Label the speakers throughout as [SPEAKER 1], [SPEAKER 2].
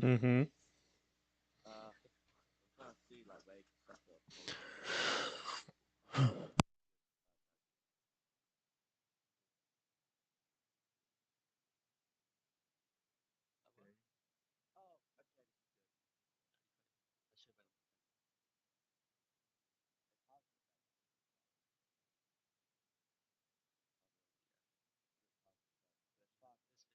[SPEAKER 1] Mm-hmm.
[SPEAKER 2] I'm trying to see like where you can set up. Oh, okay, this is good. I should have been. It's hard to say. It's fine. This bit out here. Interesting. I'm not hoping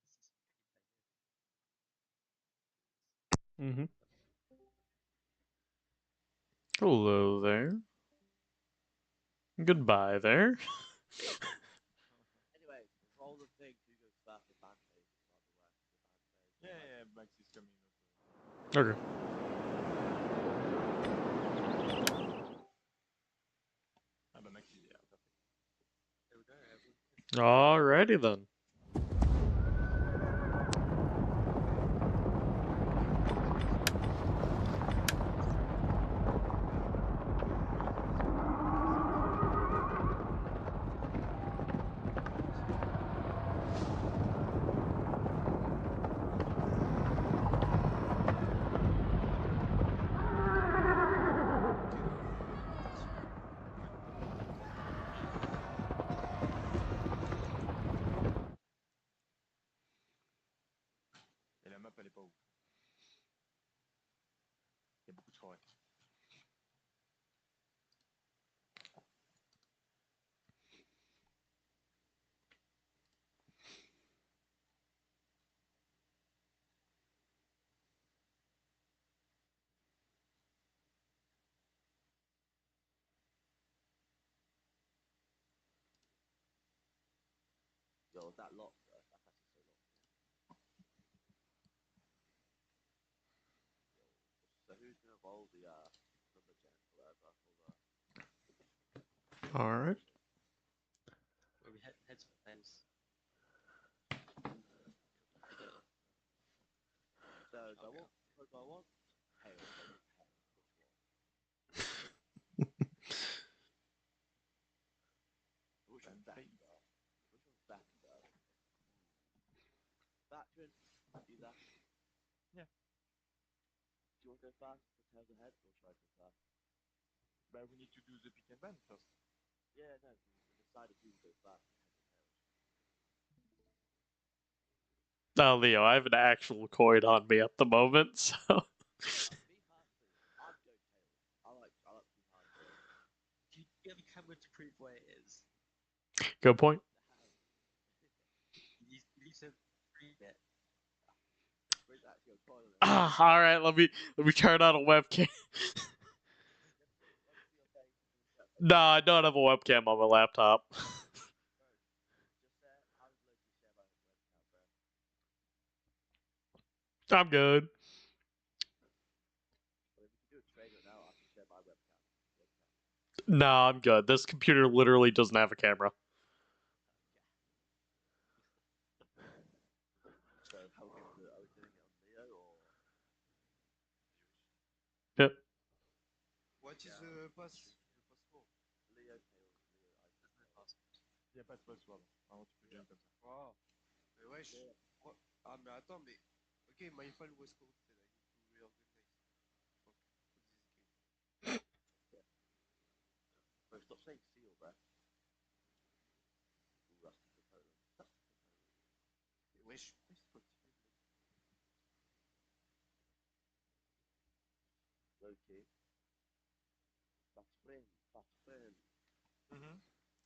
[SPEAKER 2] to see some gameplay here.
[SPEAKER 1] Mm-hmm. Hello there. Goodbye there.
[SPEAKER 2] Anyway, roll the thing who goes first advantage, by the way.
[SPEAKER 3] Yeah, Max is coming.
[SPEAKER 1] Okay.
[SPEAKER 3] Ah bah Max il est là, perfect.
[SPEAKER 2] There we go, everyone.
[SPEAKER 1] Alrighty then.
[SPEAKER 3] Et la map elle est pas ouf. Il y a beaucoup de forêts.
[SPEAKER 2] Yo, is that locked, bro? That's actually so locked. Yo. So who's gonna roll the number gen or whatever for the
[SPEAKER 1] Alright.
[SPEAKER 2] where we head to the fence. So do I want tail? Do I want head? Which one's better? Which one's better? Veteran, either.
[SPEAKER 3] Yeah.
[SPEAKER 2] Do you want to go first for tails or head, or should I go first?
[SPEAKER 3] Bah we need to do the pick and ban first.
[SPEAKER 2] Yeah, no, we decided who would go first.
[SPEAKER 1] Now, Leo, I have an actual coin on me at the moment, so.
[SPEAKER 2] Me personally, I'd go tails. I like being hard tails.
[SPEAKER 4] You get the camera to prove where it is.
[SPEAKER 1] Good point.
[SPEAKER 4] You need to read it.
[SPEAKER 2] Where's actually a coin on it?
[SPEAKER 1] Alright, let me turn on a webcam. No, I don't have a webcam on my laptop.
[SPEAKER 2] Just I was literally share my webcam, bro.
[SPEAKER 1] I'm good.
[SPEAKER 2] But if we can do a trade right now, I can share my webcam.
[SPEAKER 1] No, I'm good. This computer literally doesn't have a camera.
[SPEAKER 2] So how are we gonna do it? Are we doing it on Leo or?
[SPEAKER 1] Yep.
[SPEAKER 5] What is the pass?
[SPEAKER 2] Leo tails.
[SPEAKER 3] Il y a pas de password. Par contre tu peux gagner comme ça.
[SPEAKER 5] Wow. Mais wesh. Quoi? Ah mais attends, mais. Ok, my file was corrupted. I need to reorganize.
[SPEAKER 2] Bro, stop saying seal, bro. Rusty component.
[SPEAKER 5] Wesh.
[SPEAKER 2] Loki. Fast friend.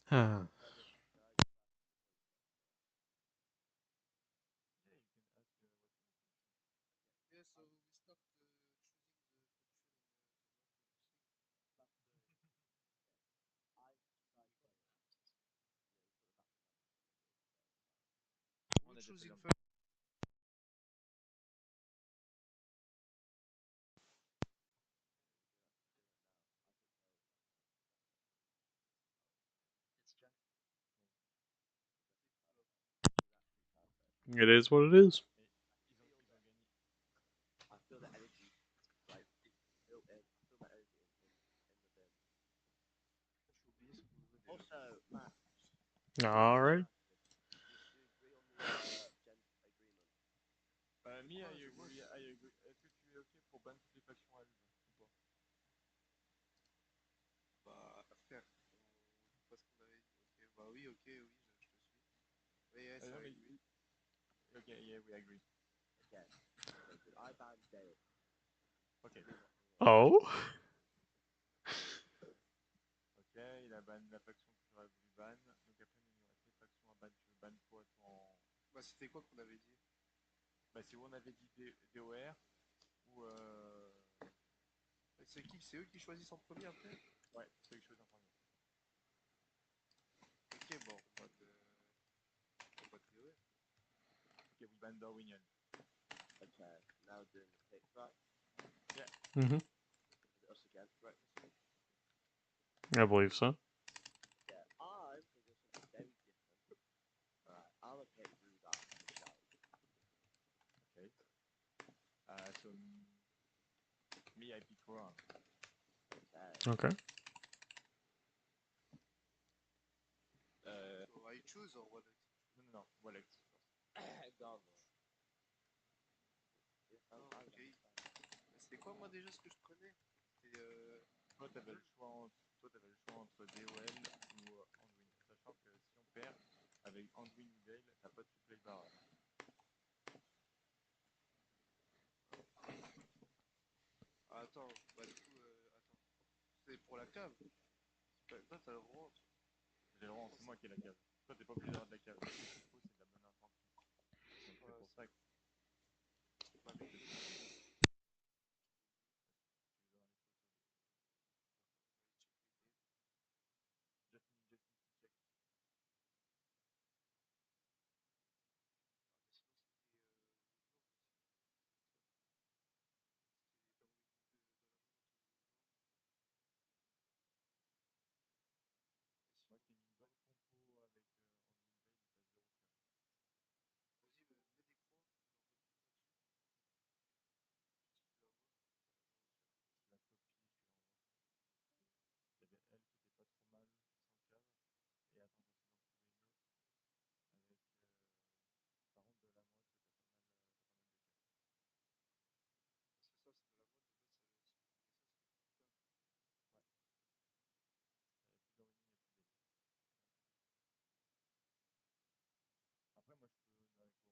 [SPEAKER 1] Huh.
[SPEAKER 5] Yeah, so we start choosing the condition
[SPEAKER 3] On
[SPEAKER 5] Who's
[SPEAKER 3] a
[SPEAKER 5] choosing
[SPEAKER 3] déjà
[SPEAKER 5] first?
[SPEAKER 4] It's Jack.
[SPEAKER 1] It is what it is.
[SPEAKER 2] I feel the energy, like, I feel the energy in the bin.
[SPEAKER 5] Should be
[SPEAKER 1] All right.
[SPEAKER 2] Do you agree on the gentleman agreement?
[SPEAKER 3] Me,
[SPEAKER 5] Pourquoi
[SPEAKER 3] I
[SPEAKER 5] je- moi,
[SPEAKER 3] agree,
[SPEAKER 5] je-
[SPEAKER 3] I agree. Est-ce que tu es ok pour ban toutes les factions à lui ou pas?
[SPEAKER 5] Bah, frère, on... pas ce qu'on avait dit. Ok, bah oui, ok, oui, je te suis. Oui, yes,
[SPEAKER 3] Non,
[SPEAKER 5] I
[SPEAKER 3] mais...
[SPEAKER 5] agree.
[SPEAKER 3] Ok, yeah, we agree.
[SPEAKER 2] Okay. Okay, good. I ban Dale.
[SPEAKER 3] Ok.
[SPEAKER 2] Do not-
[SPEAKER 1] Oh.
[SPEAKER 3] Ok, il a ban la faction que j'aurais voulu ban. Donc après, il nous reste les factions à ban. Tu veux ban quoi, toi en...
[SPEAKER 5] Bah, c'était quoi qu'on avait dit?
[SPEAKER 3] Bah, si on avait dit DOR ou...
[SPEAKER 5] C'est qui? C'est eux qui choisissent en premier après?
[SPEAKER 3] Ouais, c'est quelque chose en premier.
[SPEAKER 5] Ok, bon, pas de... Pas de théorie.
[SPEAKER 3] Ok, we ban Darwinian.
[SPEAKER 2] Okay, now doing the pick, right?
[SPEAKER 1] Mm-hmm.
[SPEAKER 2] Is it us again? Right.
[SPEAKER 1] I believe so.
[SPEAKER 2] Yeah, I'm thinking of something very different. Alright, I'm gonna pick Rudolph for the show.
[SPEAKER 3] Okay. So me, I pick Ron.
[SPEAKER 2] Okay.
[SPEAKER 1] Okay.
[SPEAKER 5] So I choose or what?
[SPEAKER 3] Non, Walex.
[SPEAKER 2] Gone. Yes,
[SPEAKER 5] Ah, ok. C'était quoi moi déjà ce que je prenais? C'était
[SPEAKER 3] Toi, t'avais le choix entre DOL ou Anduin. Sachant que si on perd avec Anduin ou Gale, t'as pas de supply bar.
[SPEAKER 5] Ah, attends, bah du coup, attends. C'est pour la cave. Toi, t'as le droit.
[SPEAKER 3] J'ai le droit, c'est moi qui ai la cave. Toi, t'es pas obligé d'avoir de la cave. Ce qu'il faut, c'est de la bonne infanterie. Donc c'est pour ça que
[SPEAKER 5] Bah, mais...
[SPEAKER 3] Just check. Moi, je t'ai mis une bonne compo avec Anduin Gale, il passe 0
[SPEAKER 5] Vas-y, mets des croix.
[SPEAKER 3] Je la copie, je te l'envoie. Il y avait elle qui était pas trop mal, sans cave. Et attends, j'essaie d'en trouver une autre avec par contre de la mode, t'as pas mal de caves.
[SPEAKER 5] C'est ça, c'est de la mode. De base, ça, si vous prenez ça, c'est une cave.
[SPEAKER 3] Ouais. Il n'y a plus d'Origny, il n'y a plus d'elle. Après, moi, je peux, avec Orange, je peux ne pas prendre.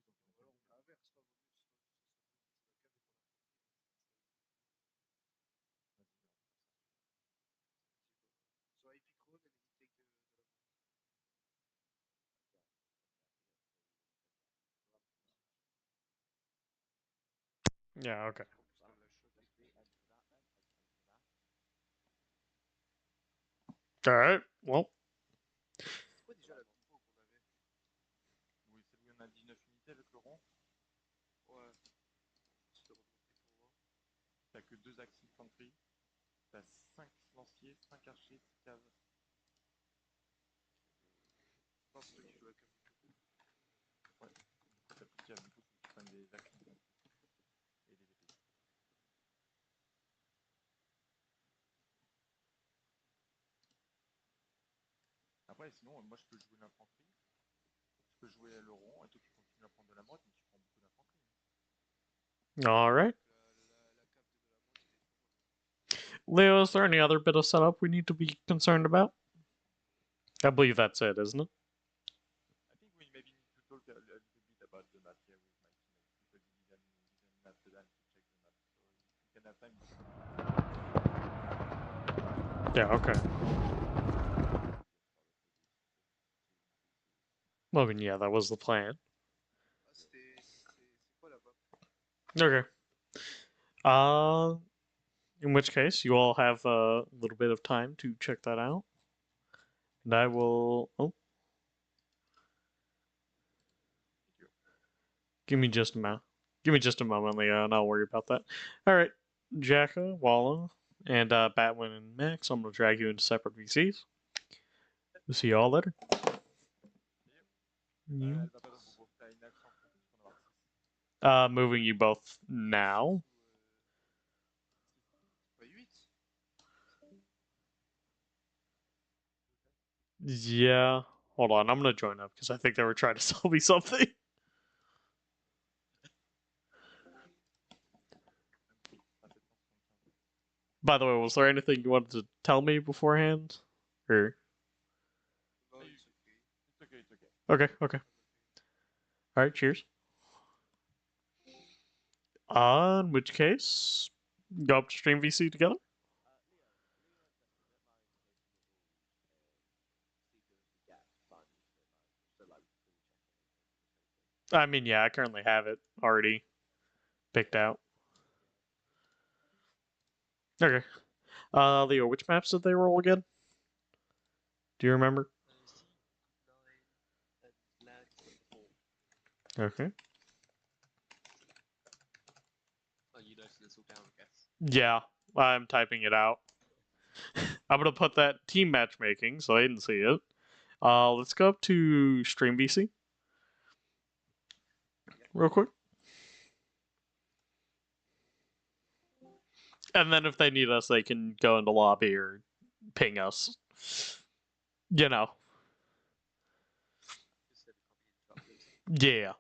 [SPEAKER 3] Je peux ne pas prendre de cave. Eux, ils ont fait la
[SPEAKER 5] Alors,
[SPEAKER 3] cave.
[SPEAKER 5] inverse, toi, vaut mieux que ce soit nous qui choisissons la cave et pas l'infanterie.
[SPEAKER 3] Vas-y, on va faire ça si tu veux.
[SPEAKER 5] Vas-y, go. So I pick Ron and he take de la mode.
[SPEAKER 1] Yeah. Okay.
[SPEAKER 5] Parce que la chaude.
[SPEAKER 1] All right. Well.
[SPEAKER 5] C'est quoi déjà la compo qu'on avait?
[SPEAKER 3] Oui, c'est lui, on a 19 unités avec le rond.
[SPEAKER 5] Ouais. Juste remonter pour voir.
[SPEAKER 3] T'as que 2 axes infanterie. T'as 5 lanciers, 5 archers, 6 caves.
[SPEAKER 5] Non, c'est toi qui joues la cave du coup.
[SPEAKER 3] Ouais. Du coup, t'as plus de caves. Du coup, faut que tu prennes des axes infanterie. Et des épées. Après, sinon, moi, je peux jouer l'infanterie. Je peux jouer le rond. Et toi, tu continues à prendre de la mode, mais tu prends beaucoup d'infanterie.
[SPEAKER 1] All right.
[SPEAKER 5] La cave de la mode, c'était trop mal.
[SPEAKER 1] Leo, is there any other bit of setup we need to be concerned about? I believe that's it, isn't it?
[SPEAKER 3] I think we maybe need to talk a little bit about the map here with my teammates because he didn't have the time to check the map. So if we can have time.
[SPEAKER 1] Yeah. Okay. Well, then, yeah, that was the plan.
[SPEAKER 5] Ah, c'est quoi là-bas?
[SPEAKER 1] Okay. In which case, you all have a little bit of time to check that out. And I will. Oh. Give me just a moment. Give me just a moment, Leo, and I'll worry about that. All right, Jacka, Walla, and Batwin and Max. I'm gonna drag you into separate VCs. We'll see you all later.
[SPEAKER 3] Elle va pas dans vos t'as une axe en plus qu'on va avoir 6.
[SPEAKER 1] Moving you both now. Yeah. Hold on, I'm gonna join up because I think they were trying to sell me something. By the way, was there anything you wanted to tell me beforehand? Or
[SPEAKER 5] Non, it's okay.
[SPEAKER 3] It's okay, it's okay.
[SPEAKER 1] okay. All right, cheers. In which case, go up to stream VC together. I mean, yeah, I currently have it already picked out. Okay. Leo, which maps did they roll again? Do you remember?
[SPEAKER 4] C9 and land 4.
[SPEAKER 1] Okay.
[SPEAKER 4] Oh, you noticed this all down, I guess.
[SPEAKER 1] Yeah, I'm typing it out. I'm gonna put that team matchmaking so I didn't see it. Let's go up to stream VC real quick. And then if they need us, they can go into lobby or ping us. You know. Yeah.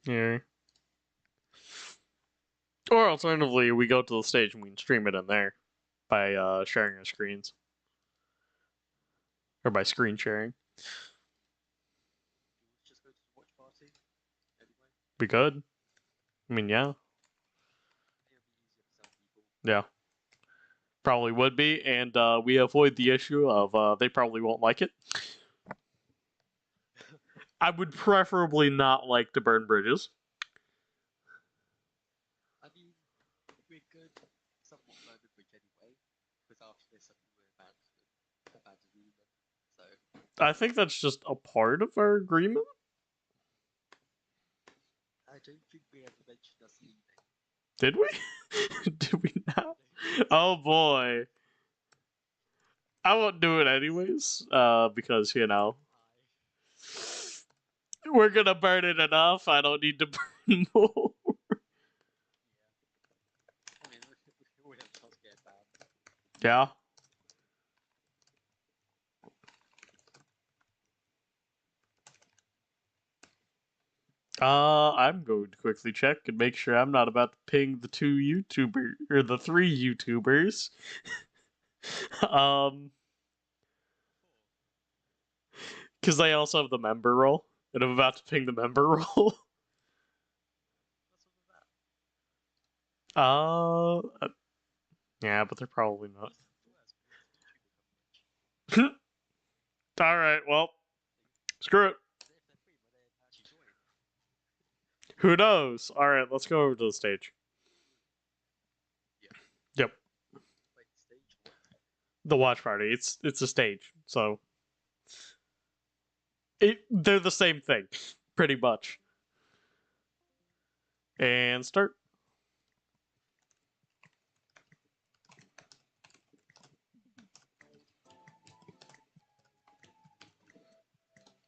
[SPEAKER 1] Yeah. Or alternatively, we go to the stage and we can stream it in there by sharing our screens. Or by screen sharing.
[SPEAKER 4] Just go to the watch party anyway.
[SPEAKER 1] We could. I mean, yeah.
[SPEAKER 4] It'll be easier for some people.
[SPEAKER 1] Yeah. Probably would be, and we avoid the issue of they probably won't like it. I would preferably not like to burn bridges.
[SPEAKER 4] I mean, we're good, somewhat burn the bridge anyway, because after this, we're abandoning them. So
[SPEAKER 1] I think that's just a part of our agreement.
[SPEAKER 4] I don't think we ever mentioned us leaving.
[SPEAKER 1] Did we? Did we not? Oh boy. I won't do it anyways, because, you know, we're gonna burn it enough. I don't need to burn more.
[SPEAKER 4] I mean, we always have a chance to get banned.
[SPEAKER 1] Yeah. I'm going to quickly check and make sure I'm not about to ping the the 3 YouTubers. Because they also have the member role, and I'm about to ping the member role. Yeah, but they're probably not. All right, well, screw it. Who knows? All right, let's go over to the stage. Yep.
[SPEAKER 4] Wait, stage one?
[SPEAKER 1] The watch party. It's a stage, so they're the same thing, pretty much. And start.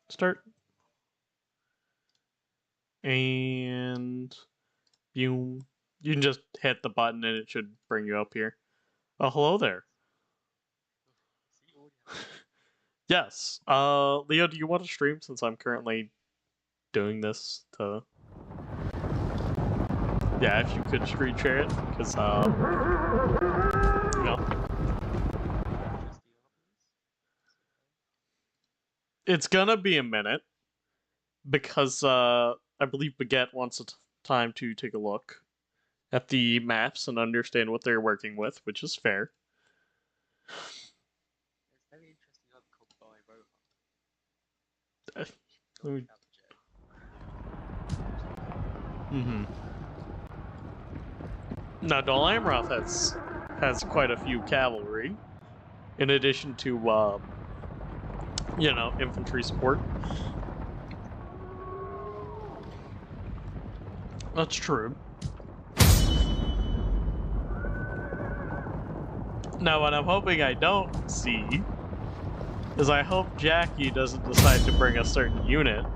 [SPEAKER 1] Start. And you can just hit the button and it should bring you up here. Oh, hello there.
[SPEAKER 4] See, you already have
[SPEAKER 1] Yes. Leo, do you want to stream since I'm currently doing this to... Yeah, if you could screen share it, because, you know, It's gonna be a minute because I believe Baguette wants time to take a look at the maps and understand what they're working with, which is fair.
[SPEAKER 4] It's very interesting article by Rohan.
[SPEAKER 1] let me-
[SPEAKER 4] Cavaljet.
[SPEAKER 1] Now, Dol Amroth has quite a few cavalry, in addition to infantry support. That's true. Now, what I'm hoping I don't see is I hope Jackie doesn't decide to bring a certain unit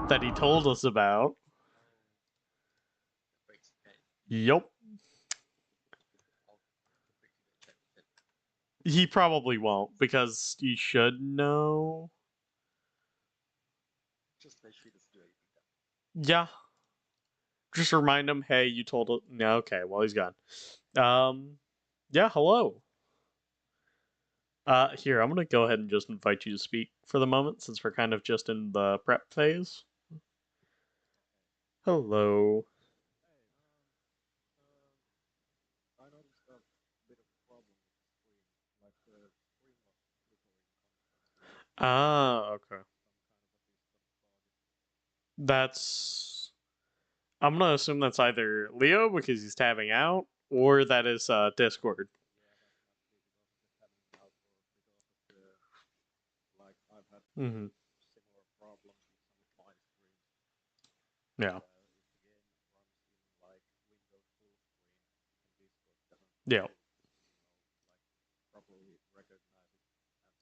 [SPEAKER 1] that he told us about.
[SPEAKER 4] Breaks the game.
[SPEAKER 1] Yup.
[SPEAKER 4] I'll quickly check with him.
[SPEAKER 1] He probably won't, because he should know.
[SPEAKER 4] Just make sure he doesn't do anything.
[SPEAKER 1] Yeah. Just remind him, hey, you told it. Yeah, okay, well, he's gone. Yeah, hello. Here, I'm gonna go ahead and just invite you to speak for the moment, since we're kind of just in the prep phase. Hello.
[SPEAKER 3] I noticed a bit of a problem with the screen. Like the screen was flickering constantly.
[SPEAKER 1] Ah, okay.
[SPEAKER 3] Some kind of a system bug.
[SPEAKER 1] That's... I'm gonna assume that's either Leo, because he's tabbing out, or that is Discord.
[SPEAKER 3] Yeah, that must be because of the tabbing out or because of the like I've had
[SPEAKER 1] Mm-hmm.
[SPEAKER 3] similar problems with some of my screens.
[SPEAKER 1] Yeah.
[SPEAKER 3] If the game runs in like Windows full screen, and Discord doesn't
[SPEAKER 1] Yeah.
[SPEAKER 3] like properly recognize it,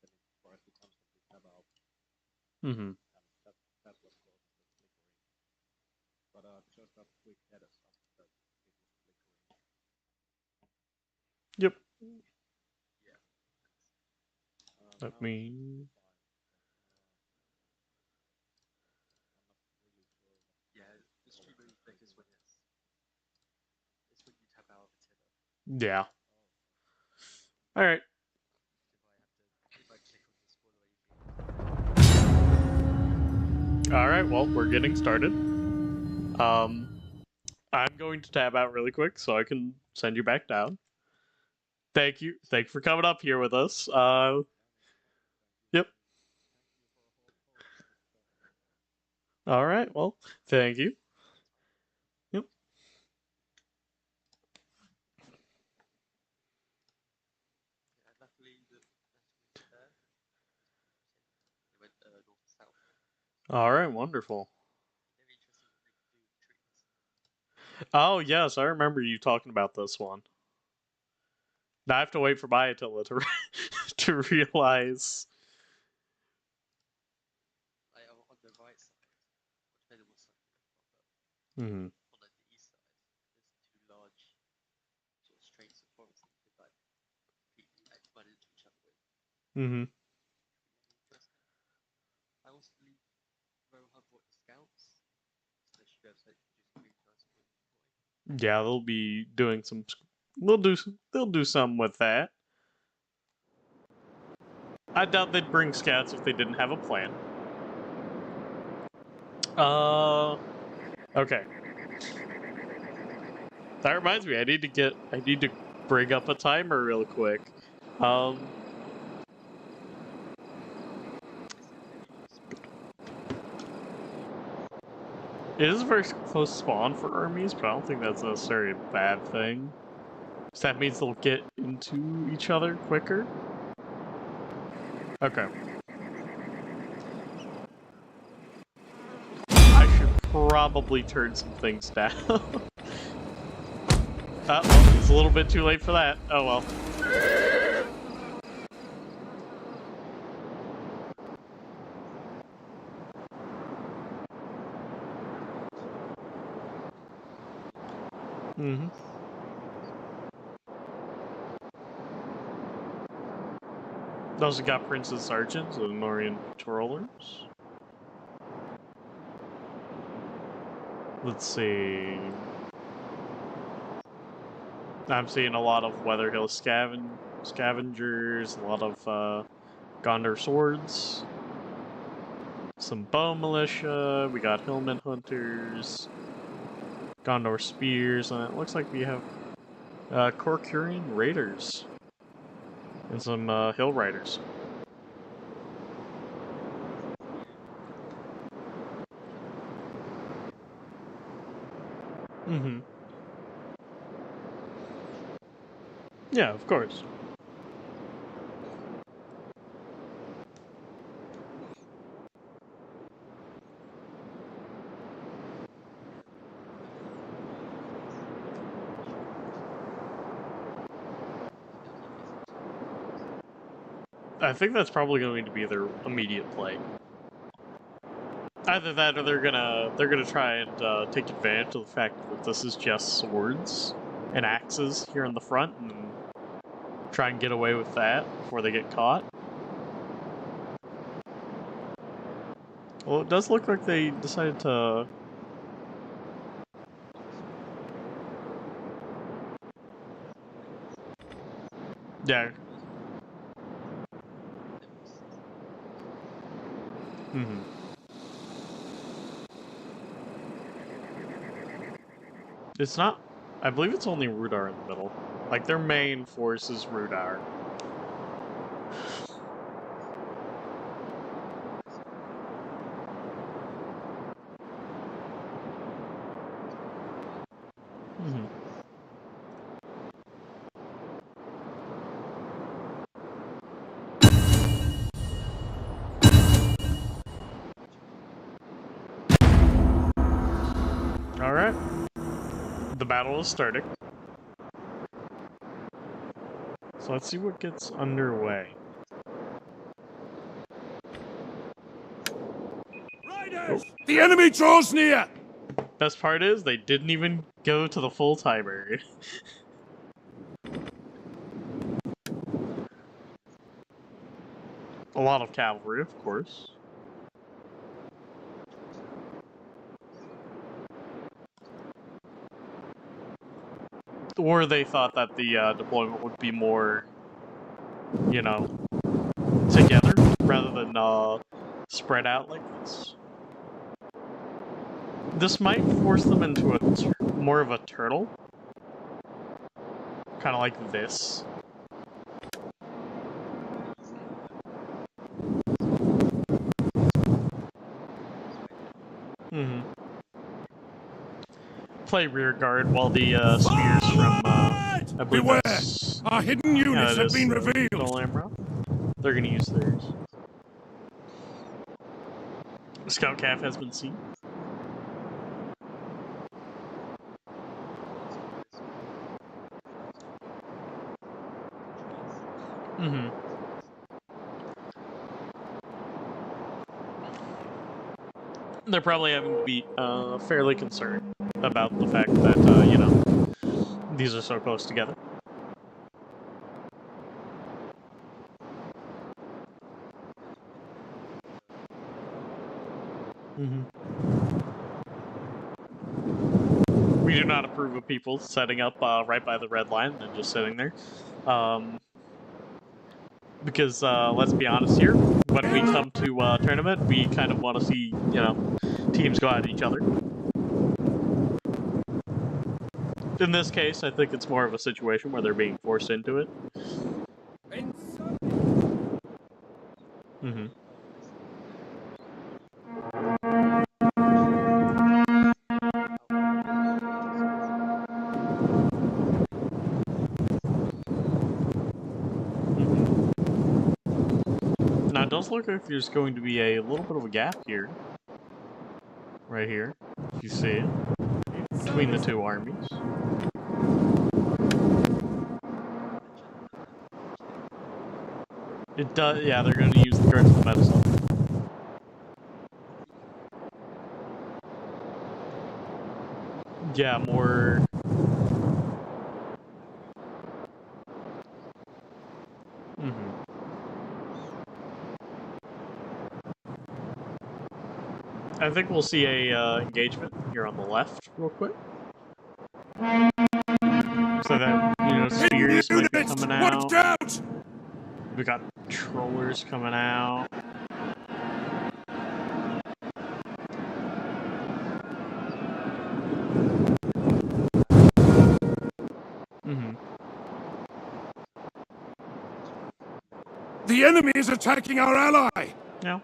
[SPEAKER 3] and then it tries to constantly tab out,
[SPEAKER 1] Mm-hmm.
[SPEAKER 3] and that was causing the flickering. But just a quick heads up that it was flickering.
[SPEAKER 1] Yep.
[SPEAKER 4] Yeah.
[SPEAKER 1] Let
[SPEAKER 3] Now
[SPEAKER 1] me...
[SPEAKER 3] it's fine. I'm not really sure what.
[SPEAKER 4] Yeah, the streamer effect is when it's when you tap out of it.
[SPEAKER 1] Yeah.
[SPEAKER 3] Oh,
[SPEAKER 1] Alright.
[SPEAKER 4] If I click on the spoiler,
[SPEAKER 1] Alright, well, we're getting started. I'm going to tab out really quick so I can send you back down. Thank you. Thank you for coming up here with us. Yep. Alright, well, thank you. Yep.
[SPEAKER 4] yeah, luckily the went there. It went north to south.
[SPEAKER 1] Alright, wonderful.
[SPEAKER 4] Very interesting what they can do with trees.
[SPEAKER 1] Oh, yes, I remember you talking about this one. Now I have to wait for my Attila to, to realize.
[SPEAKER 4] Like on the right side, or depending on what side you're from, but
[SPEAKER 1] Mm-hmm.
[SPEAKER 4] on like the east side, there's two large sort of straits of forest that you could like completely like run into each other with.
[SPEAKER 1] Mm-hmm.
[SPEAKER 4] Really interesting. I also believe Rohan brought the scouts, so they should be able to like, produce a really nice wooden deploy.
[SPEAKER 1] Yeah, they'll be doing some... They'll do some with that. I doubt they'd bring scouts if they didn't have a plan. Okay. That reminds me, I need to bring up a timer real quick. It is a very close spawn for armies, but I don't think that's necessarily a bad thing. So that means they'll get into each other quicker. Okay. I should probably turn some things down. Well, it's a little bit too late for that. Oh well. Mm-hmm. Also got Prince's Sergeants and Norian Trollers. Let's see. I'm seeing a lot of Weatherhill Scavengers, a lot of Gondor Swords. some bow militia, we got Hillman hunters, Gondor spears, and it looks like we have Corcurian raiders and some hill riders. Mm-hmm. Yeah, of course. I think that's probably going to be their immediate play. Either that, or they're gonna try and take advantage of the fact that this is just swords and axes here in the front, and try and get away with that before they get caught. Well, it does look like they decided to. Yeah. Mm-hmm. It's not. I believe it's only Rudar in the middle. Like, their main force is Rudar. Mm-hmm. Alright. The battle is starting. So let's see what gets underway.
[SPEAKER 6] Riders! The enemy draws near!
[SPEAKER 1] Best part is, they didn't even go to the full timer. A lot of cavalry, of course. Or they thought that the deployment would be more, you know, together, rather than spread out like this. This might force them into a more of a turtle. Kind of like this. Mm-hmm. Play rear guard while the spears from, I believe
[SPEAKER 6] Beware!
[SPEAKER 1] that's...
[SPEAKER 6] Our hidden units have been revealed!
[SPEAKER 1] Amro. They're gonna use theirs. Scout calf has been seen. Mm-hmm. They're probably having to be fairly concerned about the fact that, you know, these are so close together. Mm-hmm. We do not approve of people setting up right by the red line and just sitting there. Because, let's be honest here, when we come to tournament, we kind of want to see, you know, teams go at each other. In this case, I think it's more of a situation where they're being forced into it. Mm-hmm. Now, it does look like there's going to be a little bit of a gap here. Right here, if you see it, between the two armies. It does, yeah, they're going to use the guards of the medicine. Yeah, more... Mm-hmm. I think we'll see a engagement here on the left, real quick. So that, you know, spears might be coming out. We got trollers coming out.
[SPEAKER 6] The enemy is attacking our ally!
[SPEAKER 1] No.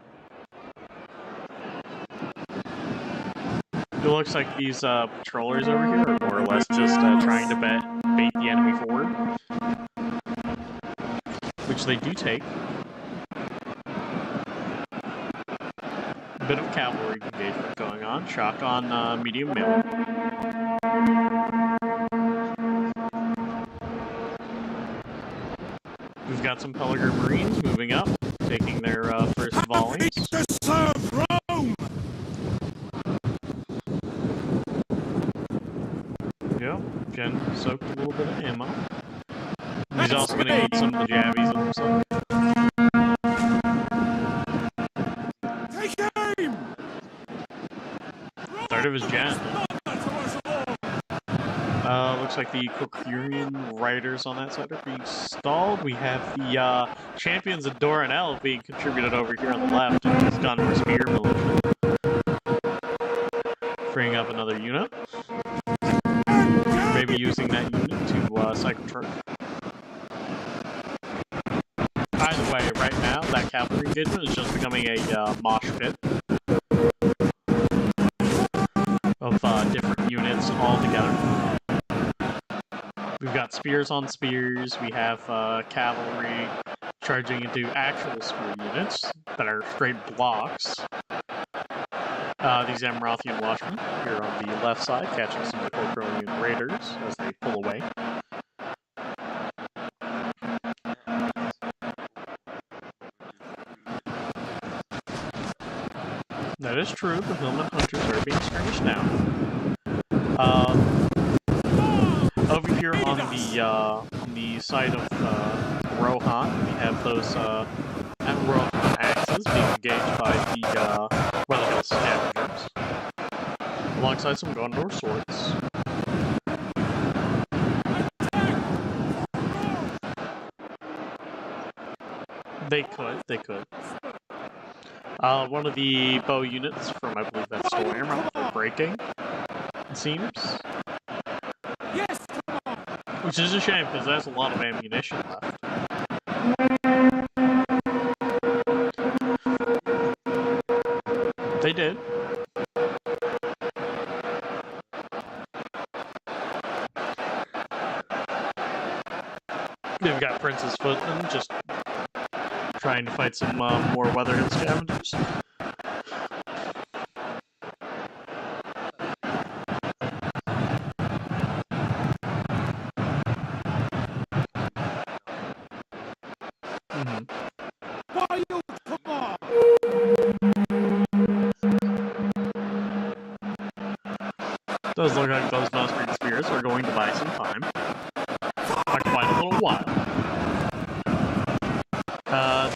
[SPEAKER 1] It looks like these patrollers over here are more or less just trying to bait the enemy forward. Which they do take. A bit of cavalry engagement going on. Shock on medium mail. We've got some Pelagr Marines moving up, taking their first volleys.
[SPEAKER 6] To serve Rome!
[SPEAKER 1] Yep, Jen soaked a little bit of ammo. He's also going to eat some of the jabbies, it looks like.
[SPEAKER 6] Take aim!
[SPEAKER 1] Third of his Jen. Looks like the Kokurian riders on that side are being stalled. We have the champions of Doranel being contributed over here on the left. And he's gone for Spear Militia. Freeing up another unit. Maybe using that unit to cycle turf. Either way, right now, that cavalry engagement is just becoming a mosh pit of different units all together. We've got spears on spears, we have cavalry charging into actual spear units that are straight blocks. These Amarothian Watchmen here on the left side, catching some of the Crossiant Raiders as they pull away. That is true, the Hillman Hunters are being skirmished now. Over here on the side of Rohan, we have those Rohan axes being engaged by the Weatherhill Scavengers, alongside some Gondor swords. They could. One of the bow units from, I believe that's Storm, are breaking, it seems.
[SPEAKER 6] Yes!
[SPEAKER 1] Which is a shame, because there's a lot of ammunition left. They did. They've got Princess Footman just trying to fight some more Weatherhill Scavengers. Does look like those Mustard Spears are going to buy some time. For quite a little while.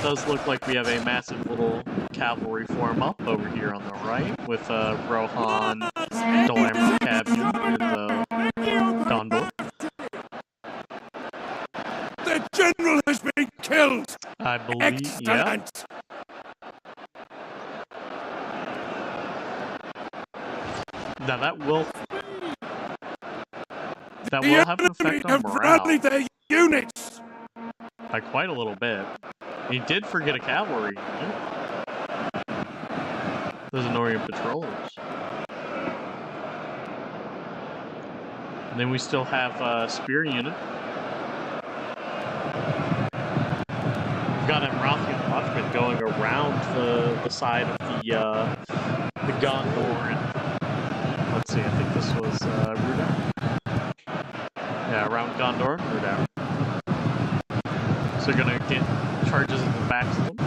[SPEAKER 1] Does look like we have a massive little cavalry form up over here on the right with Rohan, Dolamra Cav and Gondor.
[SPEAKER 6] The general has been killed!
[SPEAKER 1] I believe,
[SPEAKER 6] Excellent!
[SPEAKER 1] Now that will have an effect on morale.
[SPEAKER 6] Rallied their units!
[SPEAKER 1] By quite a little bit. He did forget a cavalry unit. Those Anorian patrollers. And then we still have a spear unit. We've got Amarothian Watchmen going around the side of the Gondor. And let's see, I think this was Rudar. Yeah, around Gondor, Rudar. So they're gonna get charges in the backs of them.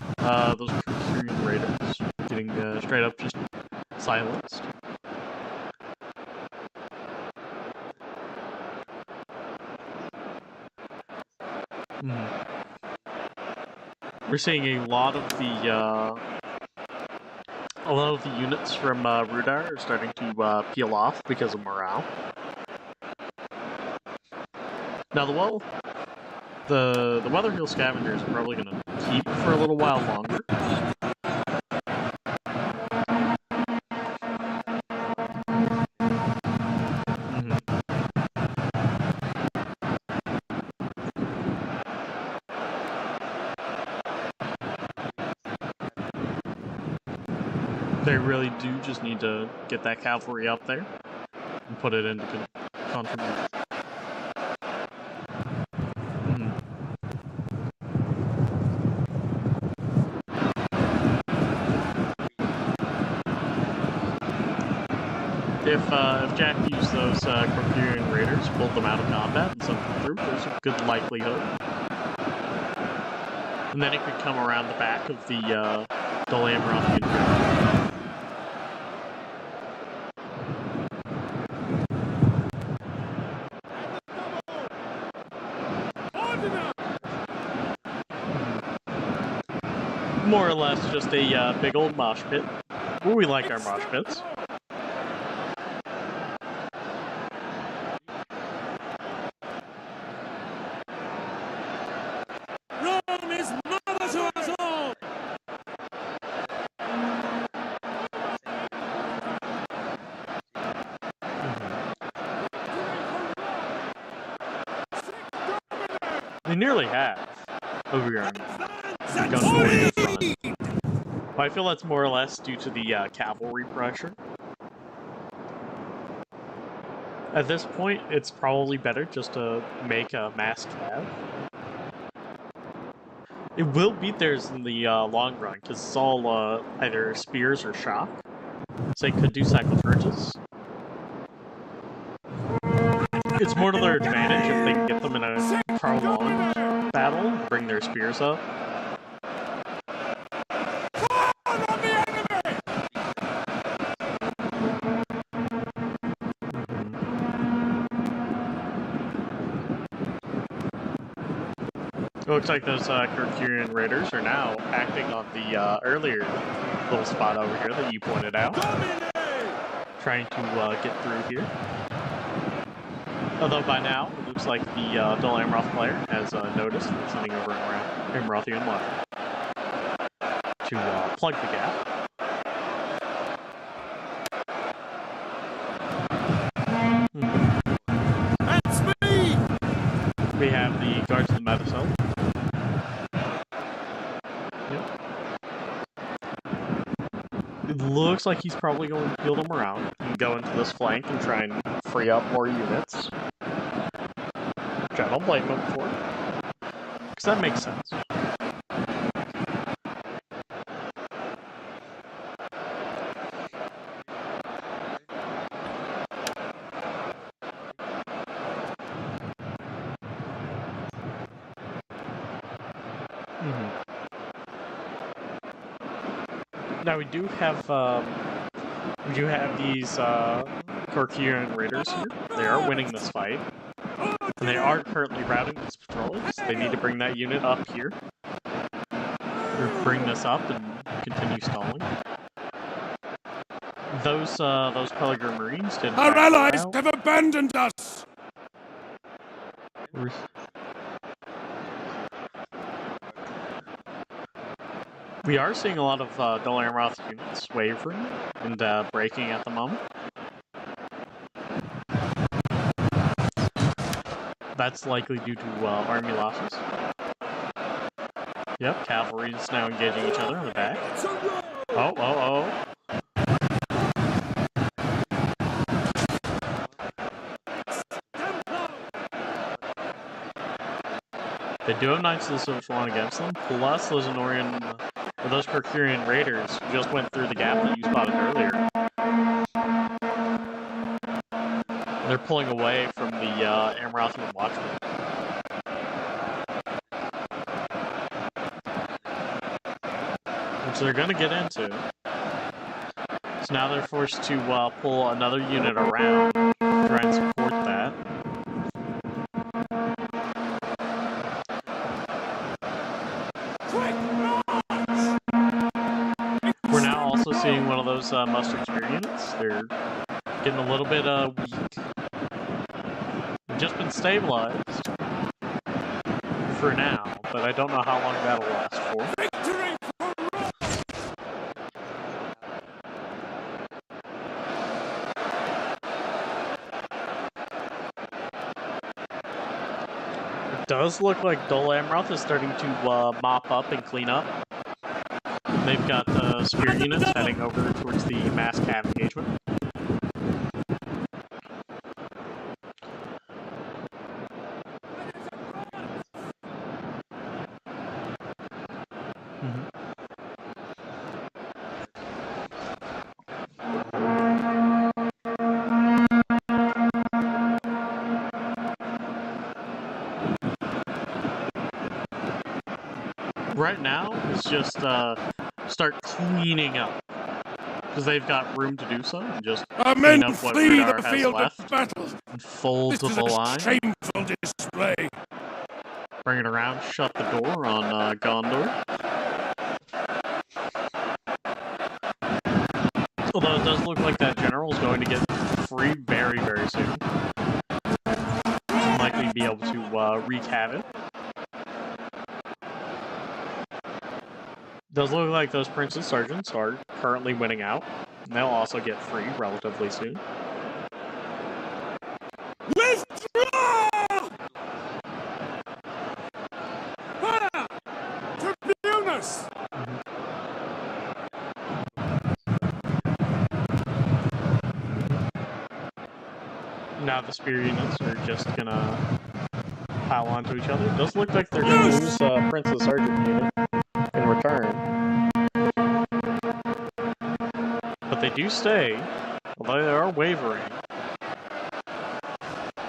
[SPEAKER 1] Those Crossiant Raiders getting straight up just silenced. We're seeing a lot of the units from Rudar are starting to peel off because of morale. Now the Weatherhill Scavengers are probably going to keep for a little while longer. They really do just need to get that cavalry up there and put it into contribution. If Jack used those Crossiant raiders, pulled them out of combat and sent them through, there's a good likelihood. And then it could come around the back of the Dawnless. More or less just a big old mosh pit. Well, we like our mosh pits.
[SPEAKER 6] Rome is mother to us all!
[SPEAKER 1] They nearly have over here. I feel that's more or less due to the cavalry pressure. At this point, it's probably better just to make a mass cav. It will beat theirs in the long run, because it's all either spears or shock. So they could do cyclophages. It's more to their advantage if they can get them in a prolonged battle, bring their spears up. It looks like those Crossiant raiders are now acting on the earlier little spot over here that you pointed out. Trying to get through here. Although by now, it looks like the Dawnless player has noticed and sending over Imrothian left to plug the gap.
[SPEAKER 6] That's me!
[SPEAKER 1] We have the guards of the Medicine. It looks like he's probably going to field them around and go into this flank and try and free up more units. Which I don't blame him for. Because that makes sense. Now we do have these Crossiant raiders here. They are winning this fight, and they are currently routing these patrols. They need to bring that unit up here, or bring this up and continue stalling. Those Pellegrin Marines did.
[SPEAKER 6] Our allies have abandoned us.
[SPEAKER 1] We are seeing a lot of Dawnless units wavering and breaking at the moment. That's likely due to army losses. Yep, cavalry is now engaging each other in the back. Oh. They do have Knights of the Silver One against them, plus those those Crossiant raiders just went through the gap that you spotted earlier. They're pulling away from the Amrothian Watchmen. Which they're going to get into. So now they're forced to pull another unit around, try and support that. We're now also seeing one of those mustard spear units. They're getting a little bit weak. They've just been stabilized for now, but I don't know how long that'll last for.
[SPEAKER 6] Victory for Rome!
[SPEAKER 1] It does look like Dawnless is starting to mop up and clean up. they've got spear units heading over towards the mass cav engagement. Right now, it's just start cleaning up. Because they've got room to do so, and just
[SPEAKER 6] Our
[SPEAKER 1] clean
[SPEAKER 6] men
[SPEAKER 1] up what
[SPEAKER 6] flee
[SPEAKER 1] radar
[SPEAKER 6] the
[SPEAKER 1] has
[SPEAKER 6] field
[SPEAKER 1] left,
[SPEAKER 6] of battle.
[SPEAKER 1] and fold
[SPEAKER 6] This
[SPEAKER 1] to
[SPEAKER 6] is
[SPEAKER 1] the
[SPEAKER 6] a
[SPEAKER 1] line,
[SPEAKER 6] shameful display.
[SPEAKER 1] bring it around, shut the door on Gondor. Although it does look like that general is going to get free very, very soon. Likely be able to wreak havoc. Does look like those princes sergeants are currently winning out. And they'll also get free relatively soon.
[SPEAKER 6] Withdraw! Fire! Tribunus!
[SPEAKER 1] Now the spear units are just gonna pile onto each other. It does look like they're gonna lose Prince's Sergeant unit in return. But they do stay, although they are wavering.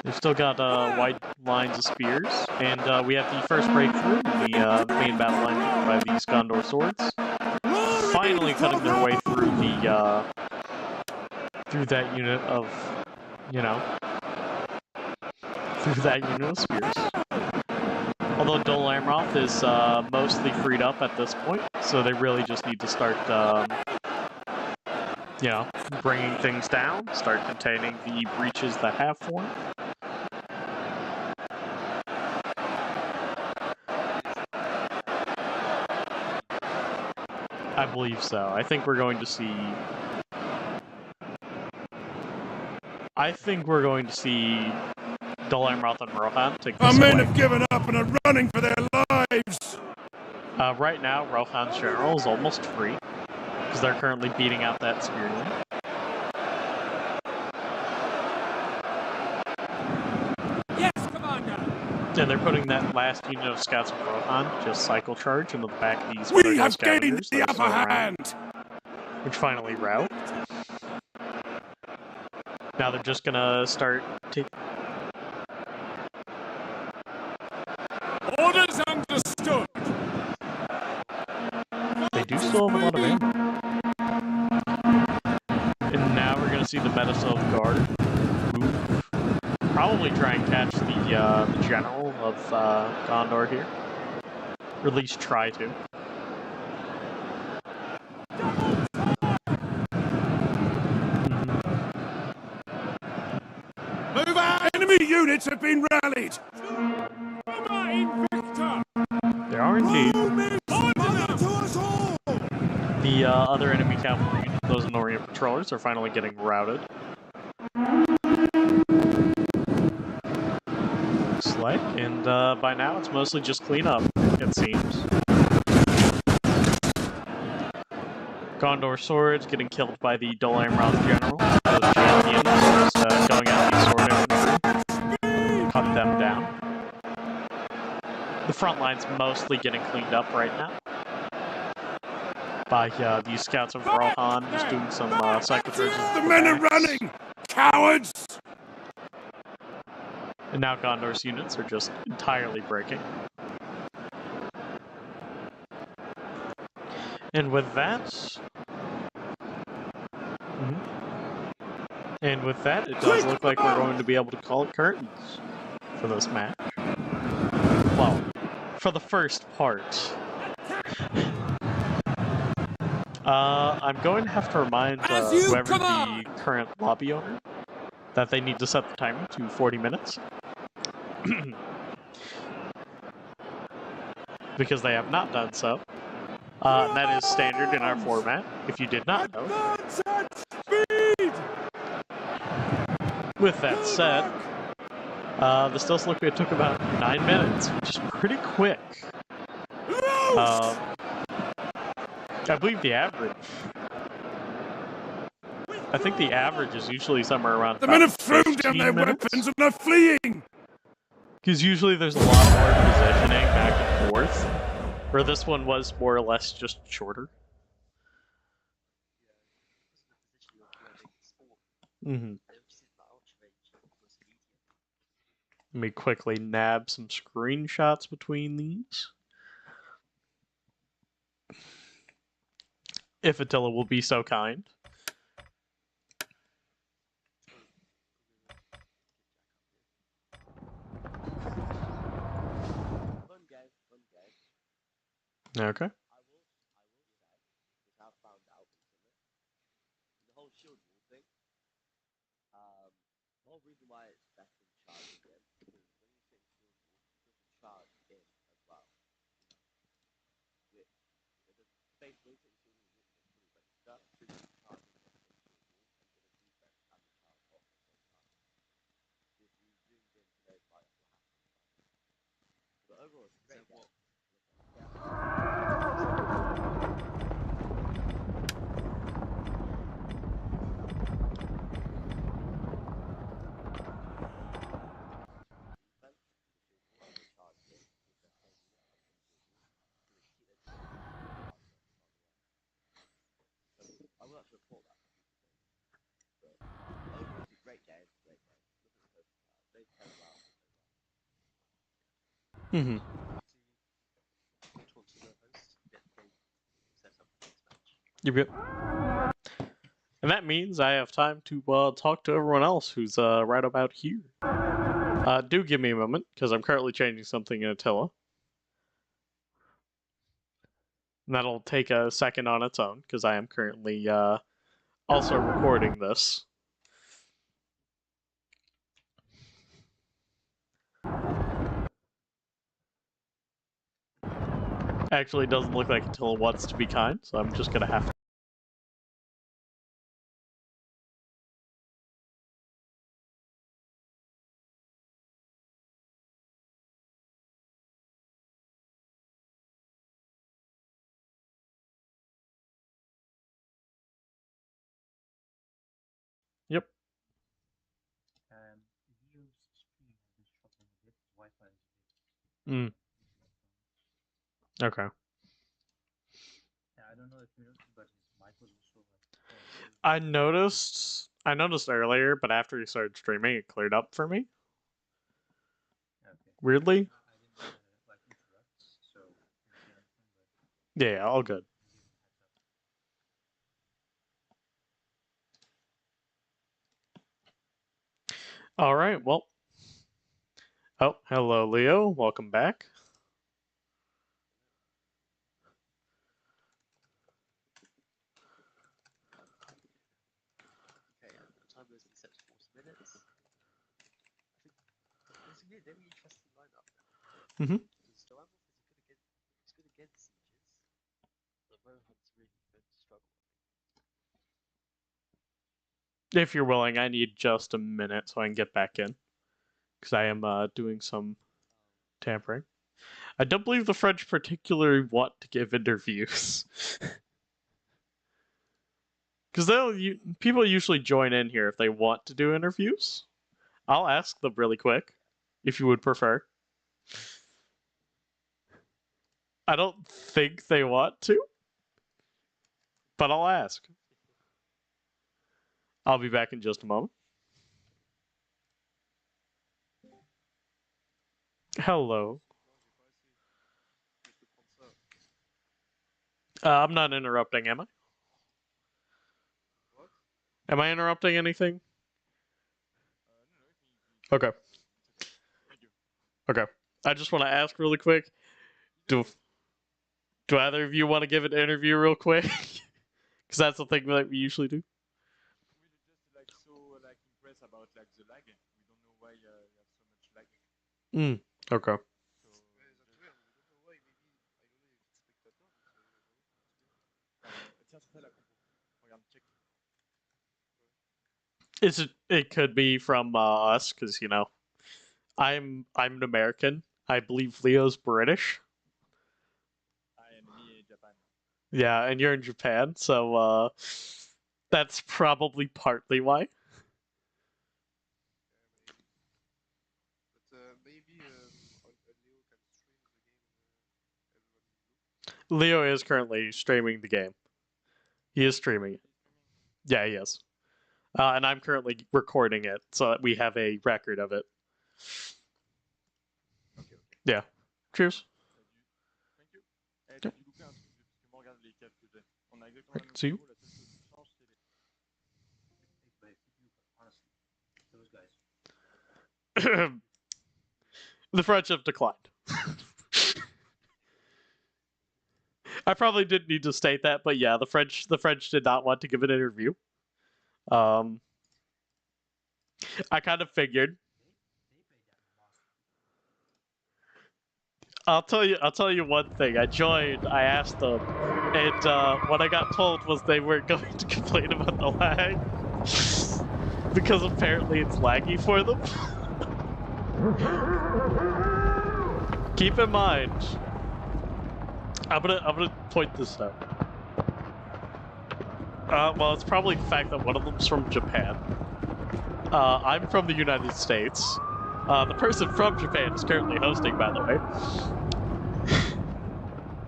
[SPEAKER 1] They've still got wide lines of spears, and we have the first breakthrough, the main battle line by these Gondor swords. Finally cutting their way through the through that unit of, you know, through that unit of spears. Although Dol Amroth is mostly freed up at this point, so they really just need to start, you know, bringing things down, start containing the breaches that have formed. I believe so. I think we're going to see... Dol Amroth and Rohan take this
[SPEAKER 6] Our men
[SPEAKER 1] away.
[SPEAKER 6] have given up and are running for their lives.
[SPEAKER 1] Right now, Rohan's general is almost free, because they're currently beating out that spear unit.
[SPEAKER 6] Yes, Commander.
[SPEAKER 1] And they're putting that last unit of scouts of Rohan just cycle charge into the back of these
[SPEAKER 6] We have gained
[SPEAKER 1] scavengers
[SPEAKER 6] the
[SPEAKER 1] that are
[SPEAKER 6] upper
[SPEAKER 1] still around,
[SPEAKER 6] hand.
[SPEAKER 1] which finally rout. Now they're just gonna start taking...
[SPEAKER 6] Orders understood.
[SPEAKER 1] They do still have a lot of ammo. And now we're gonna see the Metasov Guard move. Probably try and catch the general of Gondor here. Or at least try to.
[SPEAKER 6] Move out. Enemy units have been rallied.
[SPEAKER 1] They are indeed. The other enemy cavalry, those Norient patrollers, are finally getting routed. Looks like, and by now it's mostly just cleanup, it seems. Gondor swords getting killed by the Dol Amroth general. Those champions just going out the sword infantry. Cut them down. The front line's mostly getting cleaned up right now by these scouts of Rohan, just doing some cycle charges.
[SPEAKER 6] The men are running, cowards.
[SPEAKER 1] And now Gondor's units are just entirely breaking. And with that... And with that, it does look like we're going to be able to call it curtains for this match. Well, for the first part. I'm going to have to remind whoever the current lobby owner that they need to set the timer to 40 minutes. Because they have not done so. And that is standard in our format, if you did not know. With that said, this does look like it took about 9 minutes, which is pretty quick. I believe the average. I think the average is usually somewhere around
[SPEAKER 6] The men have
[SPEAKER 1] about
[SPEAKER 6] thrown down
[SPEAKER 1] 15
[SPEAKER 6] their
[SPEAKER 1] minutes.
[SPEAKER 6] weapons and are fleeing!
[SPEAKER 1] Because usually there's a lot more positioning back and forth. Where this one was more or less just shorter. Mm-hmm. Let me quickly nab some screenshots between these. If Attila will be so kind.
[SPEAKER 2] Fun game, fun game.
[SPEAKER 1] Okay.
[SPEAKER 2] I will say, which I've found out recently, the whole shield wall thing. The whole reason why it's better than charging in is when you sit in shield wall, it doesn't charge in as well. Which it does basically sit in shield wall, it's fully register, so you can charge in shield wall and get a defense and the charge off at the same time. So if you zoomed in today's fight, you'll have to. But overall, it's a great game. I will have to report that. But overall, it's a great game. Great game. They play well.
[SPEAKER 1] Mm-hmm.
[SPEAKER 4] Talk to the host, get the game set up for the next match.
[SPEAKER 1] Yep. And that means I have time to talk to everyone else who's right about here. Do give me a moment, because I'm currently changing something in Attila. And that'll take a second on its own, because I am currently also recording this. Actually, it doesn't look like Attila wants to be kind, so I'm just gonna have to. Yep.
[SPEAKER 3] Leo's stream has been struggling a bit. His Wi-Fi is a bit.
[SPEAKER 1] Mm. Okay.
[SPEAKER 3] Yeah, I don't know if you noticed, but his mic was also like.
[SPEAKER 1] I noticed earlier, but after he started streaming, it cleared up for me.
[SPEAKER 3] Okay.
[SPEAKER 1] Weirdly.
[SPEAKER 3] I didn't like interrupt, so I didn't say anything, but
[SPEAKER 1] Yeah, all good. All right, well. Oh, hello, Leo. Welcome back.
[SPEAKER 4] Okay, and the timer has been set to 40 minutes. I think this is a very interesting lineup.
[SPEAKER 1] Mm-hmm.
[SPEAKER 4] Because Dawnless is good against sieges. The Rohan's really going to struggle.
[SPEAKER 1] If you're willing, I need just a minute so I can get back in. Because I am doing some tampering. I don't believe the French particularly want to give interviews. Because people usually join in here if they want to do interviews. I'll ask them really quick, if you would prefer. I don't think they want to, but I'll ask. I'll be back in just a moment. Hello. I'm not interrupting, am I?
[SPEAKER 5] What?
[SPEAKER 1] Am I interrupting anything? Okay. Okay. I just want to ask really quick. Do either of you want to give an interview real quick? Because that's the thing that we usually do.
[SPEAKER 3] We're just so impressed about the lag. We don't know why you have so much lag.
[SPEAKER 1] Okay.
[SPEAKER 5] Ouais, that's weird. We don't know why. Maybe, I don't know if it's spectator.
[SPEAKER 3] Tiens, c'est ça la compo. Regarde, check.
[SPEAKER 1] It could be from us, because I'm an American. I believe Leo's British.
[SPEAKER 3] I am me Japan.
[SPEAKER 1] Yeah, and you're in Japan, so that's probably partly why.
[SPEAKER 5] Maybe Leo can stream the game. Everyone
[SPEAKER 1] Leo is currently streaming the game. He is streaming it. Yeah, he is. And I'm currently recording it so that we have a record of it.
[SPEAKER 3] Ok.
[SPEAKER 1] Yeah. Cheers.
[SPEAKER 3] Thank you. Eh, t'as dû louper un truc, parce que moi, regarde les câbles que j'ai. On a exactement le même
[SPEAKER 1] See you.
[SPEAKER 3] combo, la seule chose qui change, c'est les...
[SPEAKER 4] Honestly, those guys.
[SPEAKER 1] The friendship declined. I probably didn't need to state that, but yeah, the French did not want to give an interview. I kind of figured. I'll tell you one thing. I joined, I asked them, and what I got told was they were going to complain about the lag because apparently it's laggy for them. Keep in mind, I'm gonna point this out. Well, it's probably the fact that one of them's from Japan. I'm from the United States. The person from Japan is currently hosting, by the way.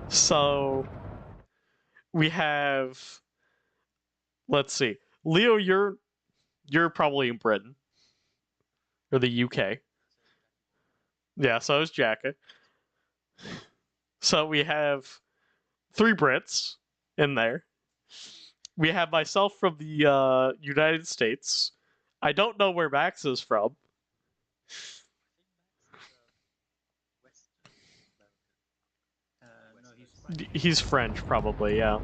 [SPEAKER 1] So we have, let's see, Leo, you're probably in Britain or the UK. Yeah, so is Jacka. So we have 3 Brits in there. We have myself from the United States. I don't know where Max is from.
[SPEAKER 4] No, he's French.
[SPEAKER 1] He's French, probably, yeah.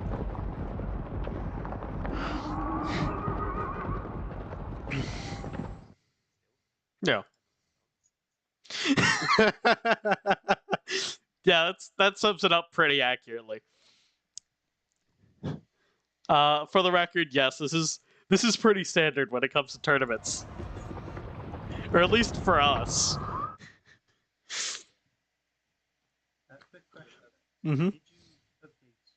[SPEAKER 1] Yeah. Yeah, that sums it up pretty accurately. For the record, yes, this is pretty standard when it comes to tournaments, or at least for us.
[SPEAKER 4] Quick question.
[SPEAKER 1] Mm-hmm.
[SPEAKER 4] Did you update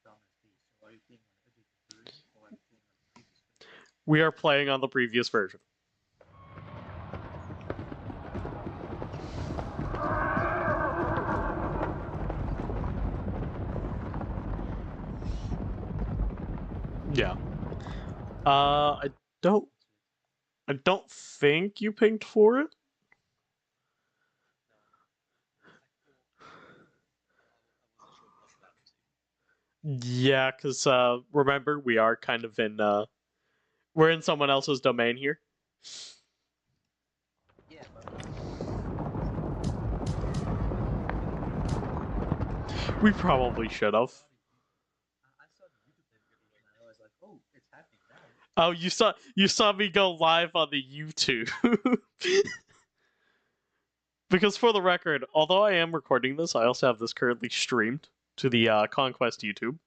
[SPEAKER 4] Dawnless Beast, or are you playing on the updated version, or are you playing on the previous version?
[SPEAKER 1] We are playing on the previous version. Yeah. I don't think you pinged for it. Yeah, because remember, we are kind of in we're in someone else's domain here.
[SPEAKER 4] Yeah, but
[SPEAKER 1] We probably should have.
[SPEAKER 4] I saw the YouTube notification and I was like, oh, it's happening now.
[SPEAKER 1] Oh, you saw me go live on the YouTube. Because for the record, although I am recording this, I also have this currently streamed to the Conquest YouTube.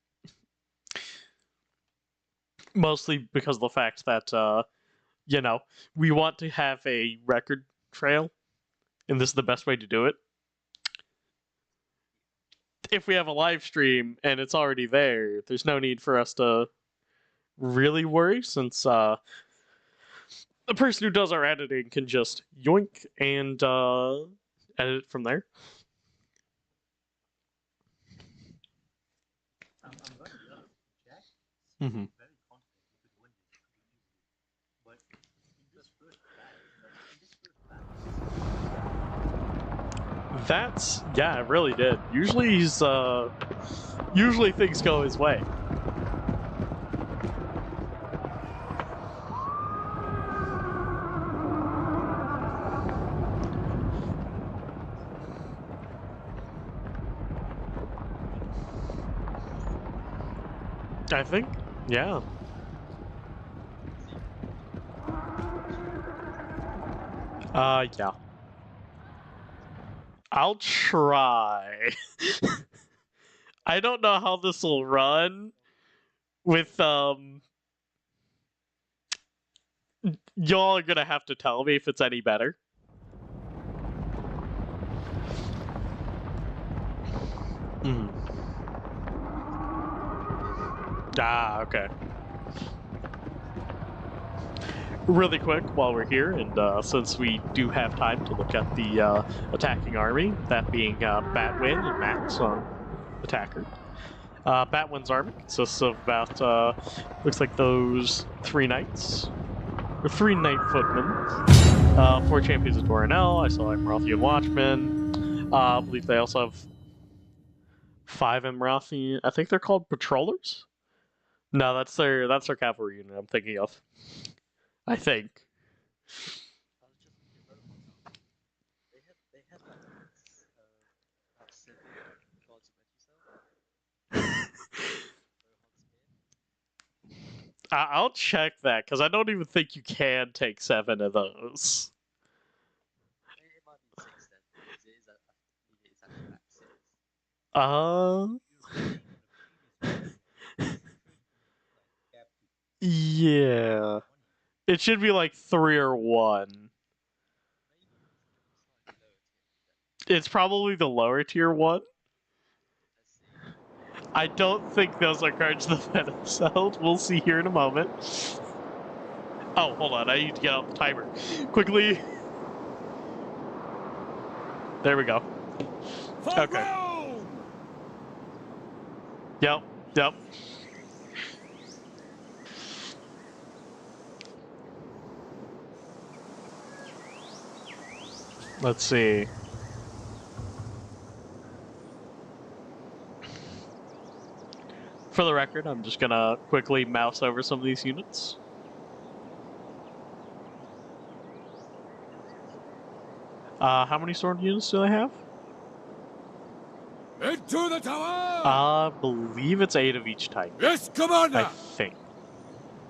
[SPEAKER 1] Mostly because of the fact that, you know, we want to have a record trail, and this is the best way to do it. If we have a live stream and it's already there, there's no need for us to really worry, since the person who does our editing can just yoink and edit it from there.
[SPEAKER 4] I'm going to be honest, Jack
[SPEAKER 1] Mm-hmm.
[SPEAKER 4] very confident he could win this pretty easily. But in this first battle,
[SPEAKER 1] Yeah, it really did. Usually usually things go his way. I think, yeah. Yeah. I'll try. I don't know how this will run with, y'all are gonna have to tell me if it's any better. Ah, okay. Really quick, while we're here, and since we do have time to look at the attacking army, that being Batwin and Max on attacker. Batwin's army consists of about, looks like those 3 knights, or 3 knight footmen, 4 champions of Doranel, I saw Emeraldian Watchmen, I believe they also have 5 Emeraldian, I think they're called patrollers? No, that's their cavalry unit I'm thinking of. I think.
[SPEAKER 4] I was just looking at Rohan. They had like about 7 cards of Medusa.
[SPEAKER 1] I'll check that, because I don't even think you can take 7 of those.
[SPEAKER 4] It might be 6 then, because it is actually max 6.
[SPEAKER 1] Yeah. It should be like 3 or 1.
[SPEAKER 4] Maybe slightly lower tier.
[SPEAKER 1] It's probably the lower tier one.
[SPEAKER 4] Let's see.
[SPEAKER 1] I don't think those are cards that have sold. We'll see here in a moment. Oh, hold on. I need to get out the timer. Quickly. There we go. Okay. Yep. Let's see. For the record, I'm just gonna quickly mouse over some of these units. How many sword units do they have?
[SPEAKER 6] Into the tower!
[SPEAKER 1] I believe it's 8 of each type.
[SPEAKER 6] Yes, Commander!
[SPEAKER 1] I think.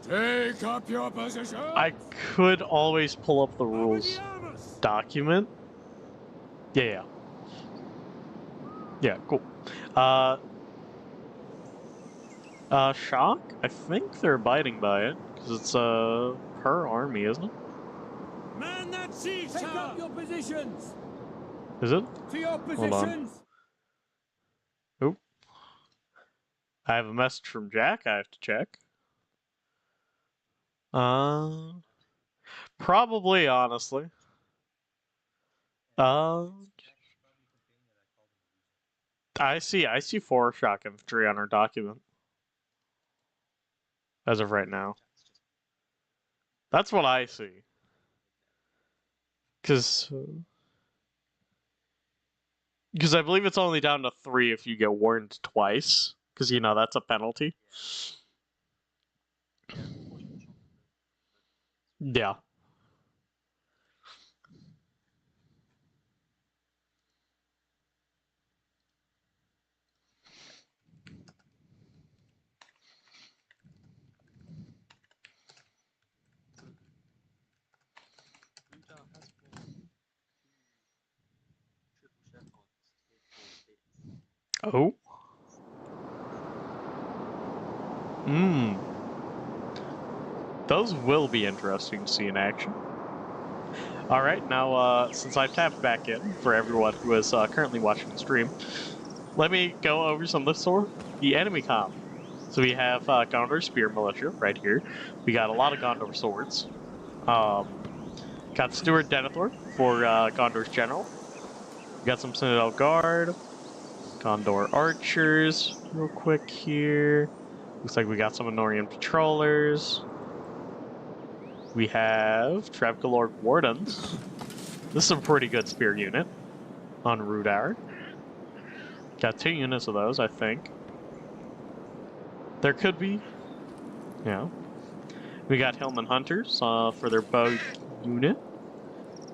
[SPEAKER 6] Take up your position!
[SPEAKER 1] I could always pull up the rules document. Yeah. Yeah, cool. Shock? I think they're abiding by it, because it's, her army, isn't it?
[SPEAKER 6] Man that siege tower! Take up your positions!
[SPEAKER 1] Is it?
[SPEAKER 6] To your
[SPEAKER 1] Hold on.
[SPEAKER 6] positions!
[SPEAKER 1] Oop. I have a message from Jack I have to check. Probably, honestly. I see 4 shock infantry on our document. As of right now. That's what I see. Because I believe it's only down to 3 if you get warned twice. Because, you know, that's a penalty. Yeah. Oh. Those will be interesting to see in action. Alright, now, since I've tapped back in for everyone who is currently watching the stream, let me go over some of the enemy comp. So we have Gondor Spear Militia right here. We got a lot of Gondor swords. Got Steward Denethor for Gondor's General. We got some Citadel Guard. Gondor Archers, real quick here. Looks like we got some Anorian Patrollers. We have Trevgalord Wardens. This is a pretty good spear unit on Rudar. Got 2 units of those, I think. There could be, yeah. We got Hillman Hunters for their bow unit.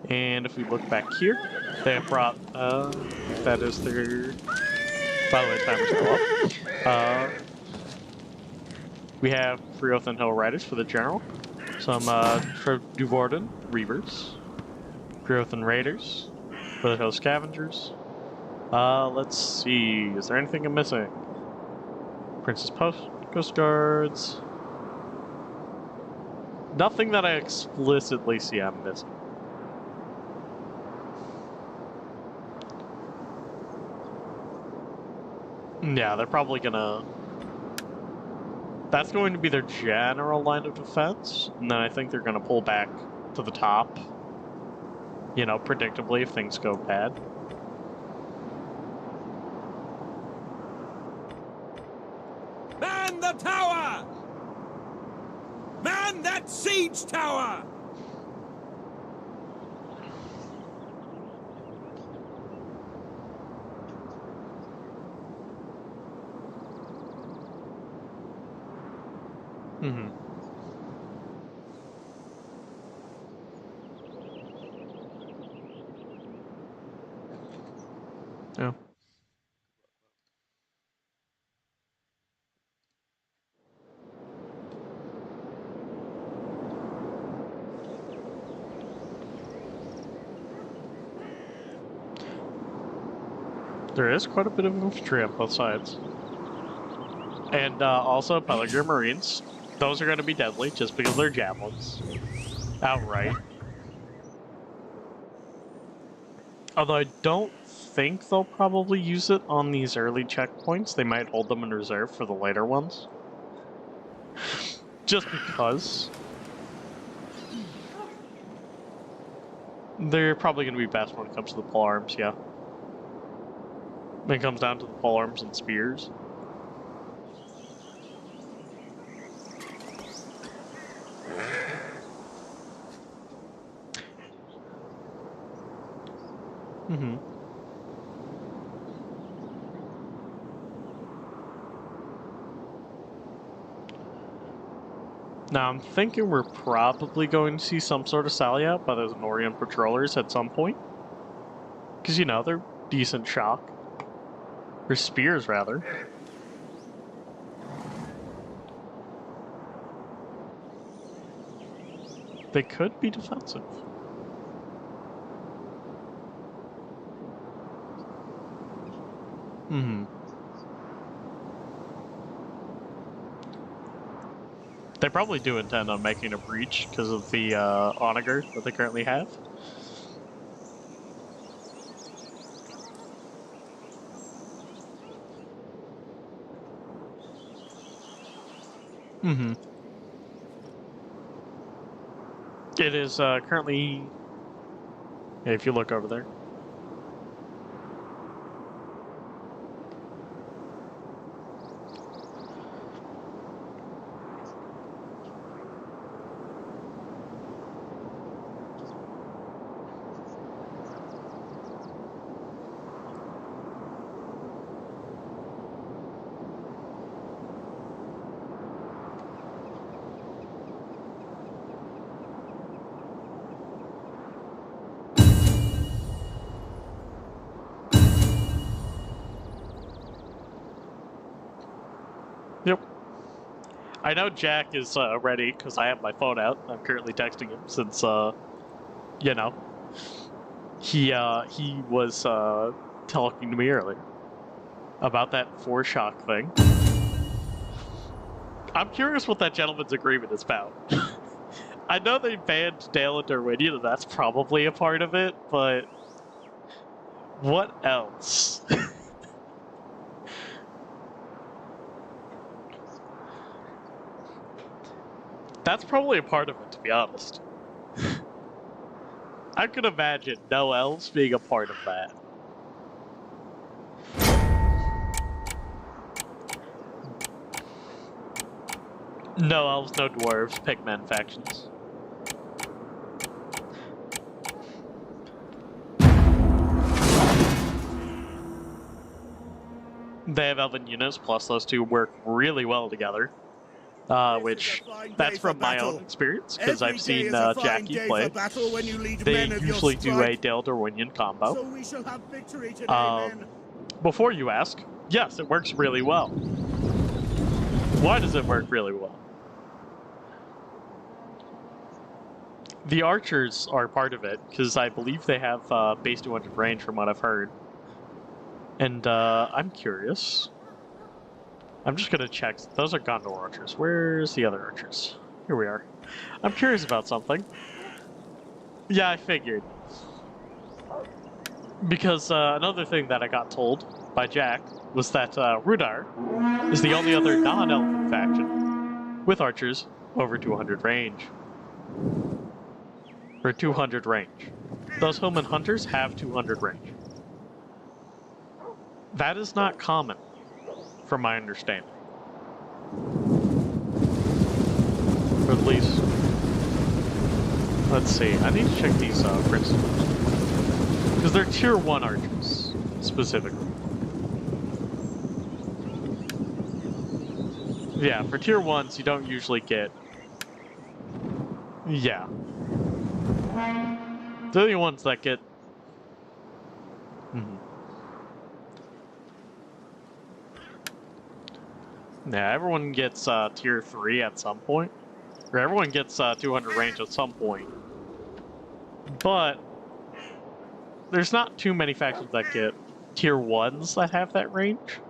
[SPEAKER 1] And if we look back here, they have brought, that is their, by the way, timer's still up. We have Freothan Hill Riders for the General. Some Duvarden Reavers. Freothan Raiders for the Hill Scavengers. Let's see, is there anything I'm missing? Princess Coast Guards. Nothing that I explicitly see I'm missing. Yeah, they're probably gonna... That's going to be their general line of defense, and then I think they're going to pull back to the top. You know, predictably if things go bad.
[SPEAKER 6] Man the tower! Man that siege tower!
[SPEAKER 1] Mm-hmm. Yeah. There is quite a bit of infantry on both sides. And also Pelargir Marines. Those are going to be deadly just because they're javelins. Outright. Although I don't think they'll probably use it on these early checkpoints. They might hold them in reserve for the later ones. Just because. They're probably going to be best when it comes to the polearms, yeah. When it comes down to the polearms and spears. Mm-hmm. Now, I'm thinking we're probably going to see some sort of sally out by those Norian patrollers at some point. Because, you know, they're decent shock. Or spears, rather. They could be defensive. Mm-hmm. They probably do intend on making a breach because of the onager that they currently have. Mm-hmm. It is currently... Yeah, if you look over there. Yep. I know Jack is ready because I have my phone out. I'm currently texting him since, you know, he was talking to me earlier about that 4-shock thing. I'm curious what that gentleman's agreement is about. I know they banned Dale and Darwinian, and that's probably a part of it, but what else? That's probably a part of it, to be honest. I could imagine no elves being a part of that. No elves, no dwarves, pigmen factions. They have elven units, plus those two work really well together. Which, that's from my own experience, because I've seen Jackie play. They usually do a Dale Darwinian combo.
[SPEAKER 6] So we shall have victory today, men.
[SPEAKER 1] Before you ask, yes, it works really well. Why does it work really well? The archers are part of it, because I believe they have base 200 range from what I've heard. And I'm curious. I'm just gonna check. Those are Gondor archers. Where's the other archers? Here we are. I'm curious about something. Yeah, I figured. Because another thing that I got told by Jack was that Rudar is the only other non-elven faction with archers over 200 range. Or 200 range. Those Hillman Hunters have 200 range. That is not common, from my understanding. Or at least... Let's see, I need to check these principles. Because they're tier 1 archers, specifically. Yeah, for tier 1s, you don't usually get... Yeah. They're the ones that get... Yeah, everyone gets tier 3 at some point. Or everyone gets 200 range at some point. But there's not too many factions that get tier 1s that have that range.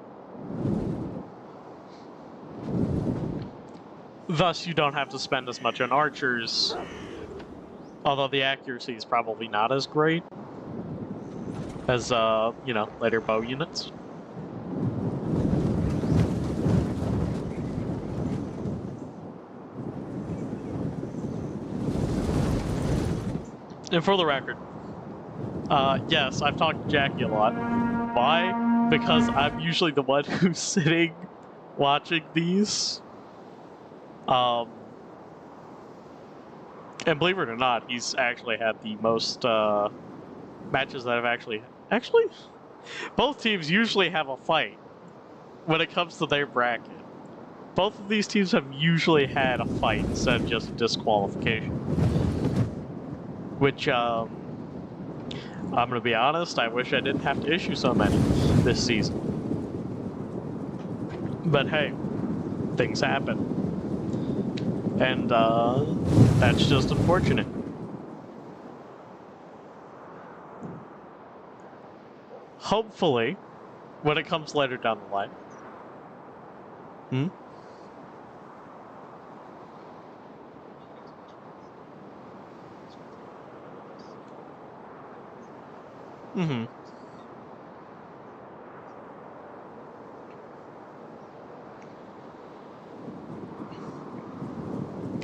[SPEAKER 1] Thus, you don't have to spend as much on archers, although the accuracy is probably not as great as, you know, later bow units. And for the record, yes, I've talked to Jackie a lot. Why? Because I'm usually the one who's sitting watching these. And believe it or not, he's actually had the most matches that I've actually... Actually, both teams usually have a fight when it comes to their bracket. Both of these teams have usually had a fight instead of just disqualification. Which, I'm gonna be honest, I wish I didn't have to issue so many this season. But hey, things happen. And, that's just unfortunate. Hopefully, when it comes later down the line.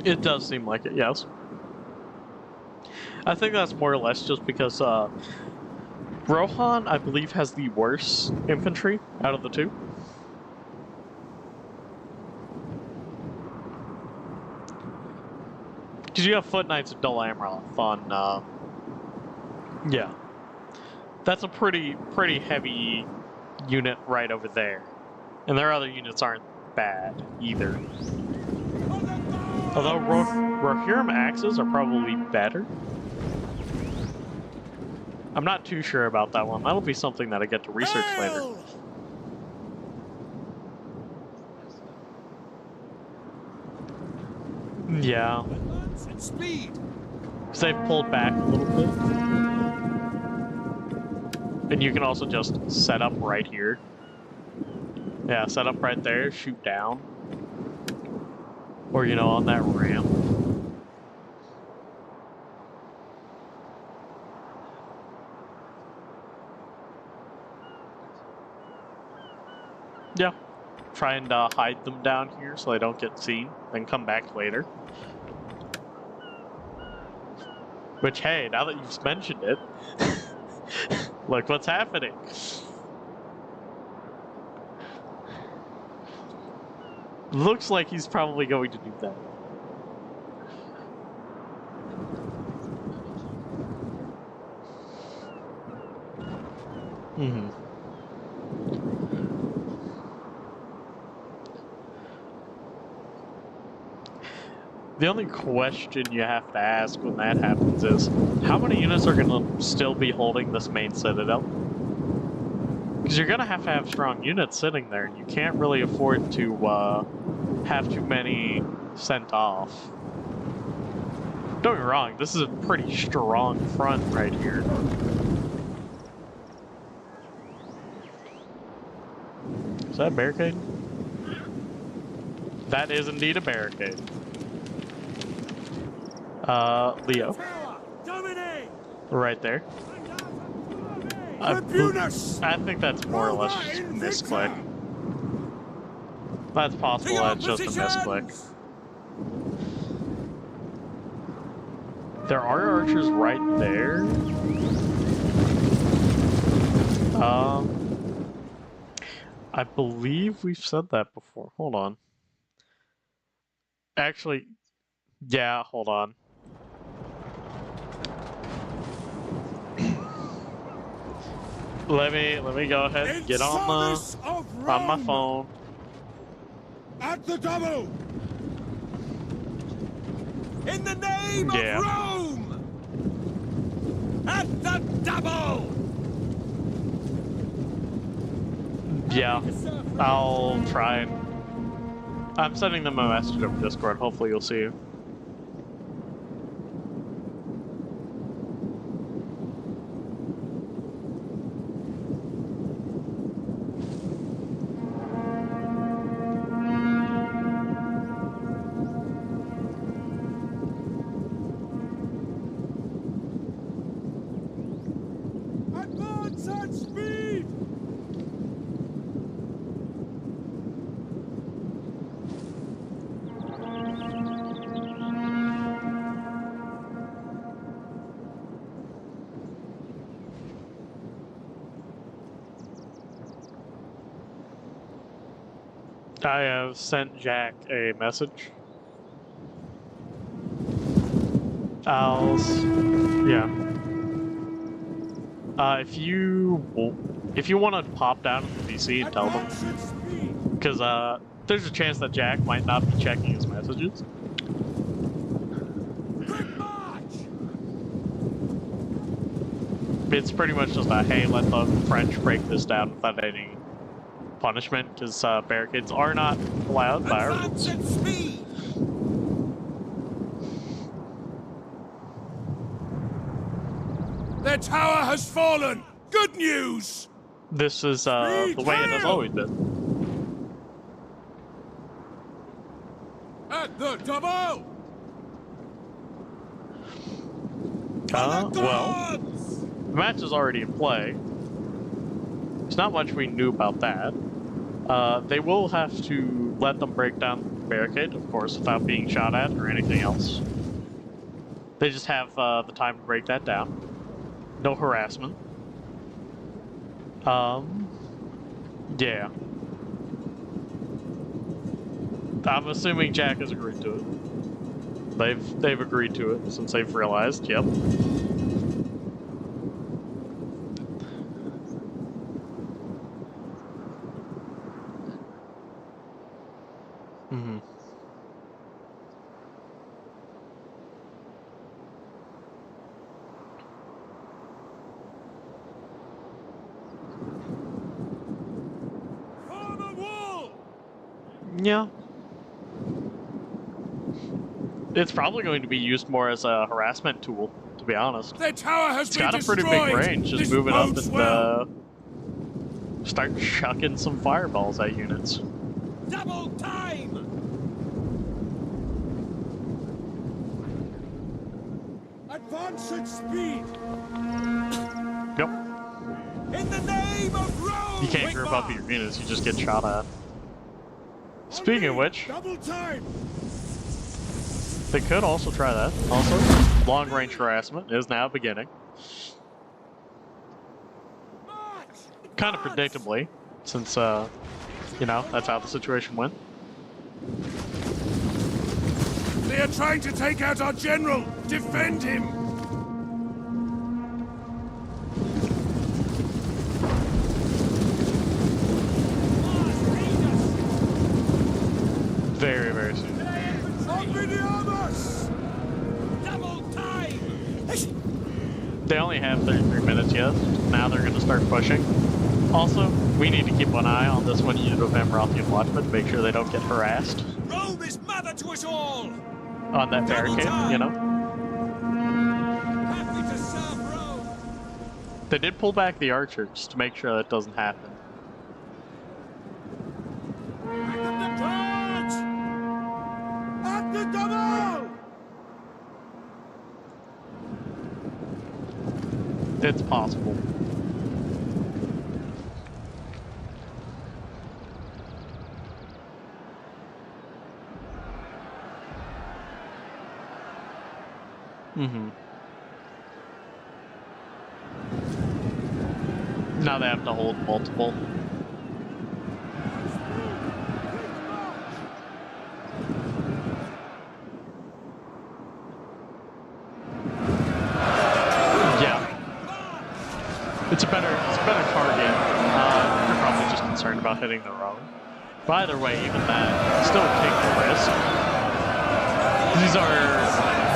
[SPEAKER 1] It does seem like it, yes. I think that's more or less just because Rohan, I believe, has the worst infantry out of the two. Because you have Foot Knights and Dol Amroth on, yeah. That's a pretty heavy unit right over there. And their other units aren't bad, either. Although Rohirrim axes are probably better. I'm not too sure about that one. That'll be something that I get to research later. Yeah. Because they've pulled back a little bit. And you can also just set up right here. Yeah, set up right there, shoot down. Or, you know, on that ramp. Yeah. Try and hide them down here so they don't get seen, then come back later. Which, hey, now that you've mentioned it, look what's happening. Looks like he's probably going to do that. The only question you have to ask when that happens is, how many units are going to still be holding this main citadel? Because you're going to have strong units sitting there, and you can't really afford to have too many sent off. Don't get me wrong, this is a pretty strong front right here. Is that a barricade? That is indeed a barricade. Leo. Right there. I think that's more or less just a misclick. That's possible, that's just a misclick. There are archers right there. I believe we've said that before. Hold on. Actually, yeah, hold on. Let me go ahead and get on my phone.
[SPEAKER 6] At the double! In the name
[SPEAKER 1] Yeah.
[SPEAKER 6] of Rome! At the double!
[SPEAKER 1] Yeah, I'll try and... I'm sending them a message over Discord. Hopefully you'll see it.
[SPEAKER 6] Advance at speed!
[SPEAKER 1] I have sent Jack a message. Yeah. If you want to pop down to the PC and tell them, because there's a chance that Jack might not be checking his messages. It's pretty much just a hey, let the French break this down without any punishment, because barricades are not allowed by our rules.
[SPEAKER 6] Their tower has fallen! Good news!
[SPEAKER 1] This is the way it has always been.
[SPEAKER 6] At the double!
[SPEAKER 1] Well, the match is already in play. There's not much we knew about that. They will have to let them break down the barricade, of course, without being shot at or anything else. They just have the time to break that down. No harassment. Yeah. I'm assuming Jack has agreed to it. They've agreed to it since they've realized, yep. Mm-hmm. Yeah. It's probably going to be used more as a harassment tool, to be honest.
[SPEAKER 6] Their tower has
[SPEAKER 1] It's
[SPEAKER 6] been
[SPEAKER 1] got a pretty
[SPEAKER 6] destroyed.
[SPEAKER 1] big range. Just
[SPEAKER 6] This
[SPEAKER 1] move it up
[SPEAKER 6] bodes
[SPEAKER 1] and
[SPEAKER 6] well.
[SPEAKER 1] start chucking some fireballs at units.
[SPEAKER 6] Double time! Advance at speed!
[SPEAKER 1] Yep.
[SPEAKER 6] In the name of Rome!
[SPEAKER 1] You can't group up your units, you just get shot at. Speaking of which,
[SPEAKER 6] Double time!
[SPEAKER 1] they could also try that. Also, long-range harassment is now beginning. Kind of predictably, since, you know, that's how the situation went.
[SPEAKER 6] They are trying to take out our general! Defend him!
[SPEAKER 1] Very, very soon.
[SPEAKER 6] Double time!
[SPEAKER 1] They only have 33 minutes yet. Now they're going to start pushing. Also, we need to keep an eye on this one unit of Emeraldian Watchmen to make sure they don't get harassed.
[SPEAKER 6] Rome is mother to us all!
[SPEAKER 1] On that barricade, you know?
[SPEAKER 6] Happy to serve Rome!
[SPEAKER 1] They did pull back the archers to make sure that doesn't happen.
[SPEAKER 6] At the double!
[SPEAKER 1] It's possible. Mm-hmm. Now they have to hold multiple. Yeah. It's a better target. They're probably just concerned about hitting their own. But either way, even that, still take the risk. These are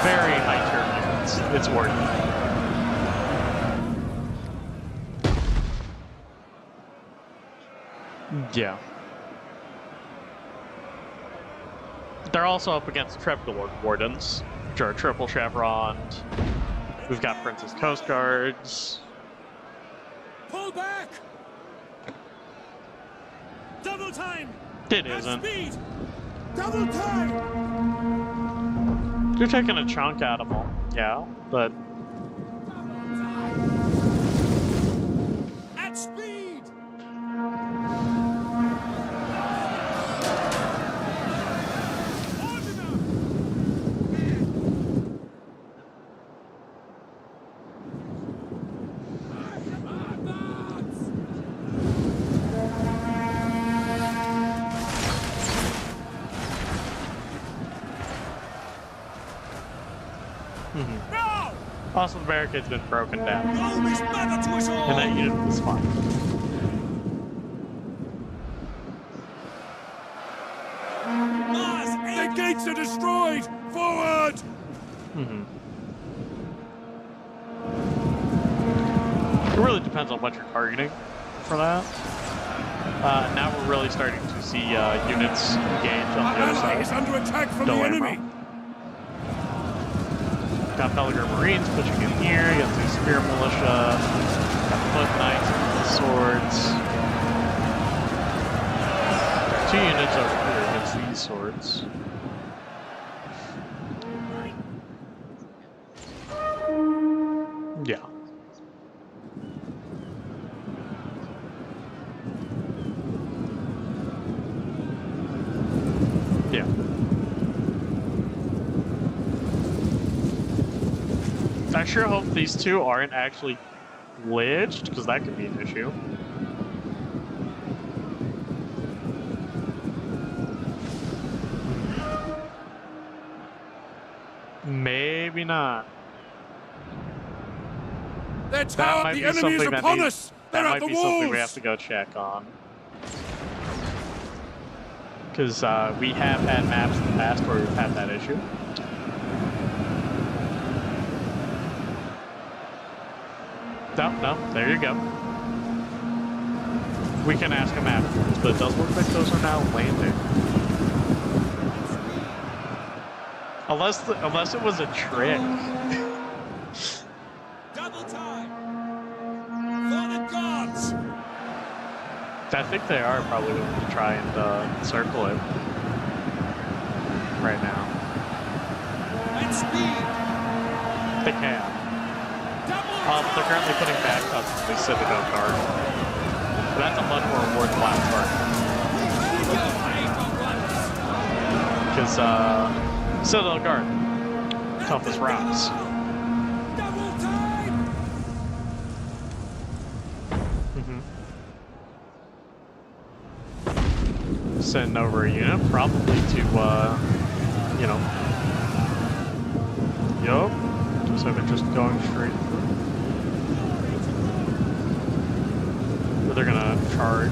[SPEAKER 1] very high tier units. It's worth it. Yeah. They're also up against Trepgalord Wardens, which are triple chevroned. We've got Princess Coast Guards.
[SPEAKER 6] Pull back! Double time!
[SPEAKER 1] It
[SPEAKER 6] At
[SPEAKER 1] isn't.
[SPEAKER 6] speed! Double time!
[SPEAKER 1] You're taking a chunk out of them, yeah, but
[SPEAKER 6] At speed! No!
[SPEAKER 1] also the barricade's been broken down,
[SPEAKER 6] No, this matter to us all!
[SPEAKER 1] and that unit is fine.
[SPEAKER 6] The gates are destroyed! Forward!
[SPEAKER 1] Mm-hmm. It really depends on what you're targeting for that. Now we're really starting to see units engage on
[SPEAKER 6] Our
[SPEAKER 1] the other
[SPEAKER 6] ally
[SPEAKER 1] side.
[SPEAKER 6] is under attack from
[SPEAKER 1] Don't
[SPEAKER 6] the
[SPEAKER 1] worry,
[SPEAKER 6] enemy!
[SPEAKER 1] Got Pelagr Marines pushing in here, you got the Spear Militia, got Foot Knights with the swords. Two units over here against these swords. Yeah. Yeah. I sure hope these two aren't actually glitched, because that could be an issue. Maybe not.
[SPEAKER 6] Their
[SPEAKER 1] That
[SPEAKER 6] tower,
[SPEAKER 1] might
[SPEAKER 6] the
[SPEAKER 1] be
[SPEAKER 6] enemy is
[SPEAKER 1] something that
[SPEAKER 6] upon
[SPEAKER 1] needs-
[SPEAKER 6] us!
[SPEAKER 1] That
[SPEAKER 6] They're at
[SPEAKER 1] might
[SPEAKER 6] the
[SPEAKER 1] be something we have
[SPEAKER 6] walls!
[SPEAKER 1] to go check on. Because we have had maps in the past where we've had that issue. No, there you go. We can ask them afterwards, but it does look like those are now landing. Unless it was a trick.
[SPEAKER 6] Double time! For the gods!
[SPEAKER 1] I think they are probably going to try and circle it right now.
[SPEAKER 6] At speed!
[SPEAKER 1] They can.
[SPEAKER 6] Double
[SPEAKER 1] But they're currently putting backup to the Citadel Guard. But that's a much more worthwhile target. Because, Citadel Guard, tough as rocks.
[SPEAKER 6] Double time!
[SPEAKER 1] Sending over a unit, probably to, you know. Yup. Just have it just going straight through. But they're gonna charge.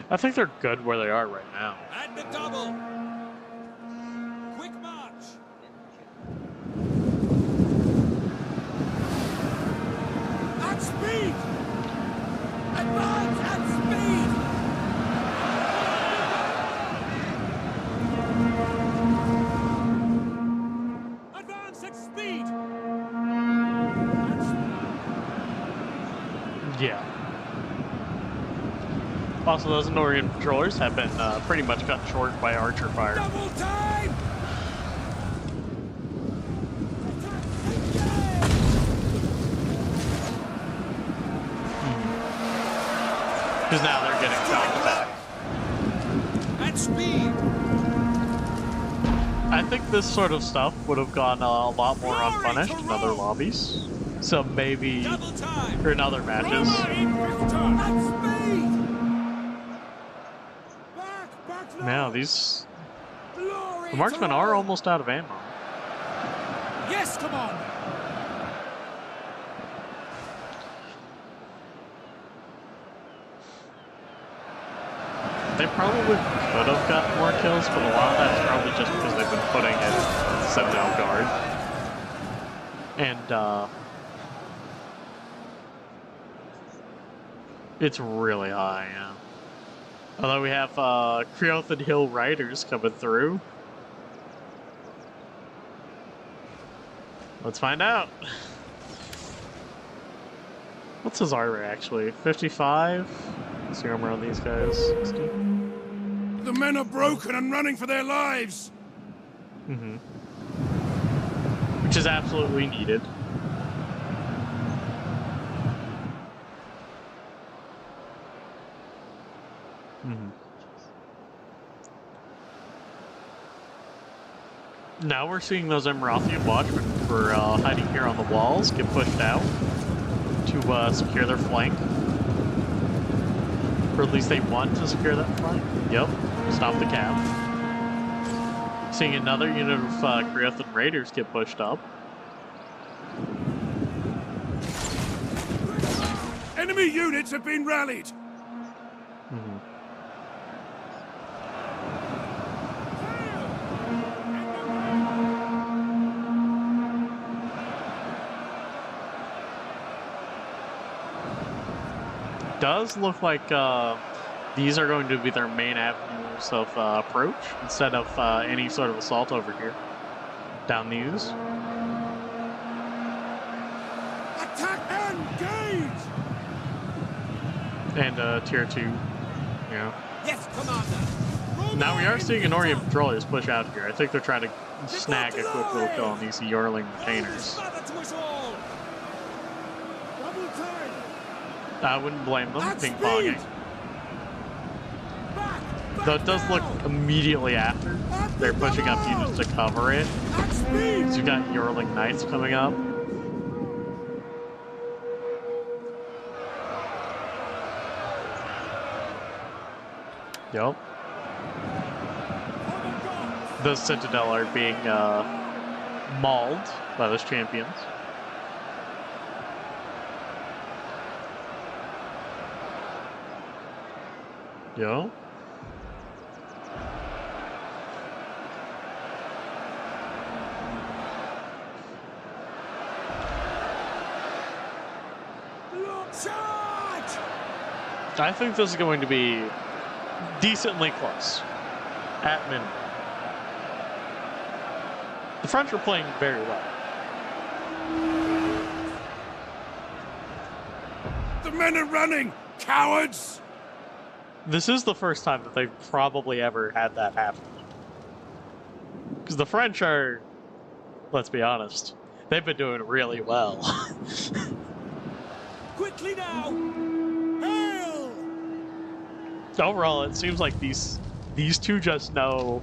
[SPEAKER 1] I think they're good where they are right now.
[SPEAKER 6] And the double! Quick march! At speed! Advance at speed! Advance at speed!
[SPEAKER 1] Yeah. Also, those Norian patrollers have been pretty much cut short by archer fire.
[SPEAKER 6] Double time!
[SPEAKER 1] Because now they're getting shocked back.
[SPEAKER 6] At speed!
[SPEAKER 1] I think this sort of stuff would have gone a lot more unpunished in other lobbies. So maybe,
[SPEAKER 6] Double time!
[SPEAKER 1] or in other matches.
[SPEAKER 6] Roma in victor! At speed! Back now!
[SPEAKER 1] Now these
[SPEAKER 6] Glory
[SPEAKER 1] the marksmen
[SPEAKER 6] to
[SPEAKER 1] are
[SPEAKER 6] Rome!
[SPEAKER 1] almost out of ammo.
[SPEAKER 6] Yes, Commander!
[SPEAKER 1] They probably could have gotten more kills, but a lot of that's probably just because they've been putting in Sentinel Guard. And it's really high, yeah. Although we have Crossiant Hill Riders coming through. Let's find out. What's his armor actually? 55? What's the armor on these guys? 60?
[SPEAKER 6] The men are broken and running for their lives!
[SPEAKER 1] Mm-hmm. Which is absolutely needed. Mm-hmm. Now we're seeing those Emeraldian Watchmen for hiding here on the walls get pushed out to secure their flank. Or at least they want to secure that flank. Yep. Stop the cap. Seeing another unit of Crossiant Raiders get pushed up.
[SPEAKER 6] Enemy units have been rallied!
[SPEAKER 1] Mm-hmm. Does look like these are going to be their main avenues of approach instead of any sort of assault over here. Down these.
[SPEAKER 6] Attack and engage!
[SPEAKER 1] And tier 2. Yeah.
[SPEAKER 6] Yes, Commander!
[SPEAKER 1] Now we are seeing an Orient Petroleum push out here. I think they're trying to snag a quick little kill on these Yorling retainers. I wouldn't blame them, ping-ponging. Though it does look immediately after they're pushing up units to cover it. So you've got Yorling Knights coming up. Yep. The Citadel are being mauled by those champions. Yo. I think this is going to be decently close. At minimum. The French are playing very well.
[SPEAKER 6] The men are running! Cowards!
[SPEAKER 1] This is the first time that they've probably ever had that happen. Because the French are, let's be honest, they've been doing really well.
[SPEAKER 6] Quickly now! Hail!
[SPEAKER 1] Overall, it seems like these two just know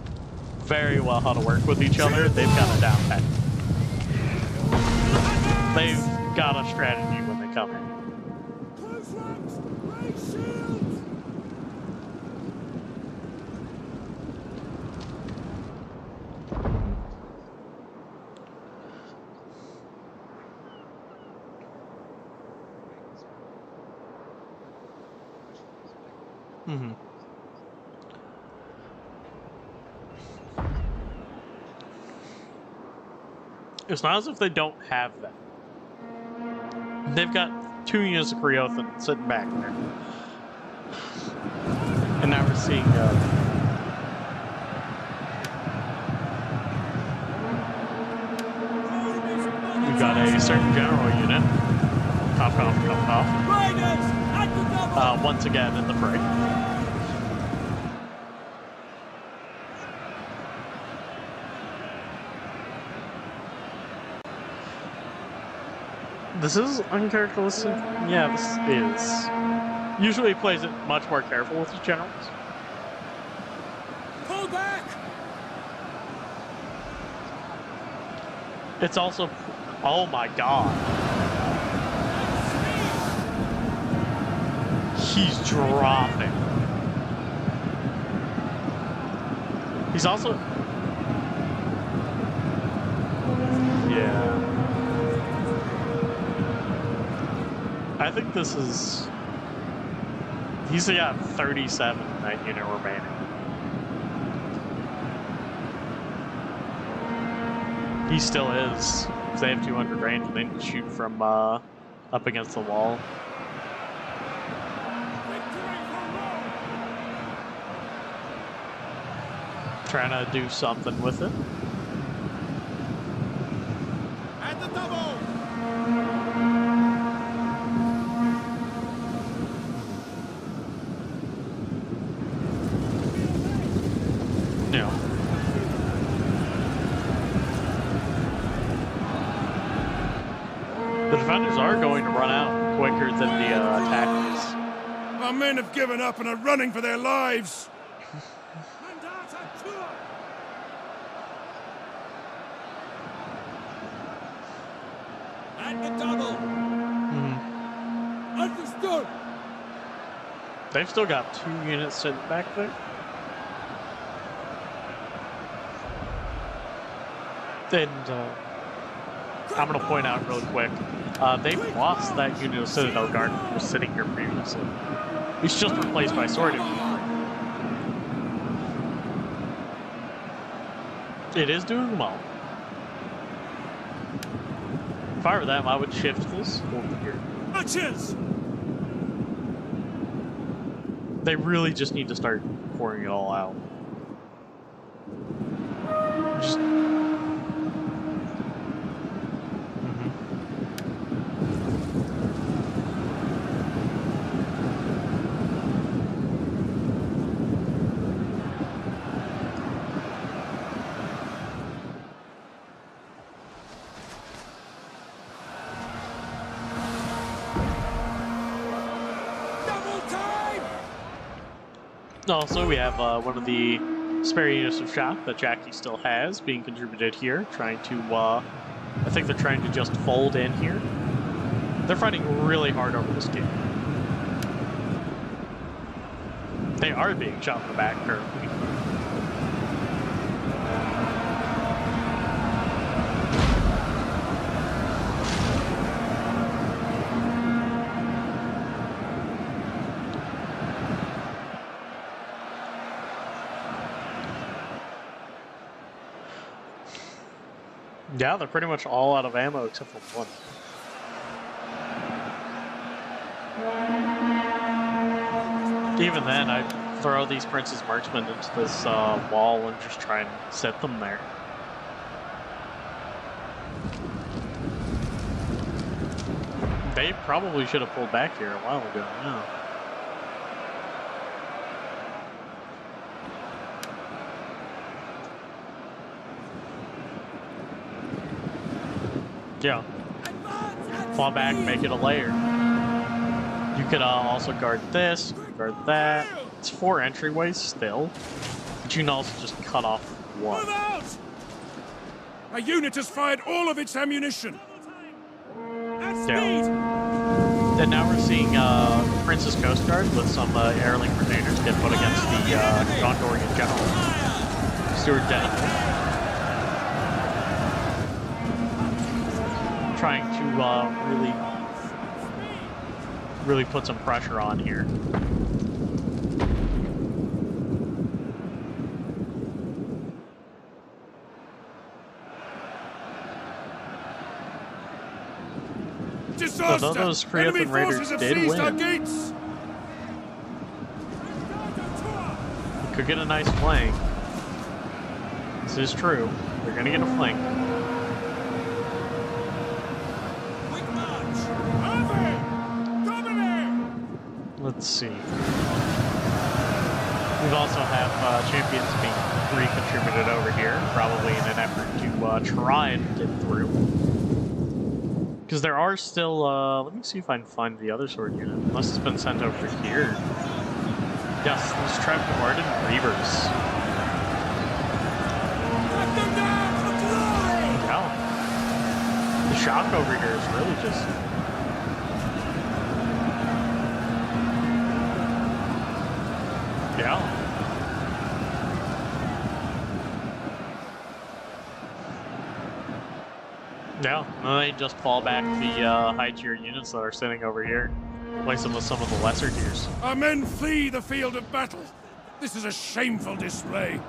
[SPEAKER 1] very well how to work with each other. They've got it down pat. They've got a strategy when they come in.
[SPEAKER 6] Close ranks! Raise shields!
[SPEAKER 1] Mm-hmm. It's not as if they don't have that. They've got 2 units of Crossiant sitting back there. And now we're seeing we've got a certain general unit. Cough, cough, cough, cough. Once again in the fray. This is uncharacteristic. Yeah, this is. Usually plays it much more careful with his generals.
[SPEAKER 6] Pull back!
[SPEAKER 1] It's also, oh my god. He's dropping. He's also, yeah. I think this is, he's got 37 in that unit remaining. He still is. If they have 200 range, and they can shoot from up against the wall. Trying to do something with it.
[SPEAKER 6] At the double!
[SPEAKER 1] No. The defenders are going to run out quicker than the attackers.
[SPEAKER 6] Our men have given up and are running for their lives. At the double. Understood.
[SPEAKER 1] They've still got 2 units sitting back there. And I'm going to point out really quick, they've lost that unit of Citadel Guard that was sitting here previously. It's just replaced by sword infantry. It is doing well. If I were them, I would shift this over here.
[SPEAKER 6] Matches!
[SPEAKER 1] They really just need to start pouring it all out. Just... Also, we have one of the spare units of shock that Jackie still has being contributed here, trying to, I think they're trying to just fold in here. They're fighting really hard over this game. They are being shot in the back currently. Yeah, they're pretty much all out of ammo except for one. Even then, I'd throw these Prince's Marksmen into this wall and just try and set them there. They probably should have pulled back here a while ago, yeah. Yeah. Fall back, make it a layer. You could also guard this, guard that. It's 4 entryways still, but you can also just cut off one.
[SPEAKER 6] Move out! A unit has fired all of its ammunition. At speed!
[SPEAKER 1] Then now we're seeing Prince's Coast Guard with some airling grenadiers get put against the Gondorian general, Stuart Denethor. Trying to really put some pressure on here.
[SPEAKER 6] Disaster!
[SPEAKER 1] Those Crossiant Raiders did win. We could get a nice flank. This is true. They're gonna get a flank. Let's see. We've also have champions being recontributed over here, probably in an effort to try and get through. Because there are still, let me see if I can find the other sword unit. Unless it's been sent over here. Yes, those trapped Warden Reavers.
[SPEAKER 6] Let them down for glory!
[SPEAKER 1] Wow. The shock over here is really just... Yeah. Yeah, and they just fall back the high tier units that are sitting over here. Replace them with some of the lesser tiers.
[SPEAKER 6] Our men flee the field of battle. This is a shameful display.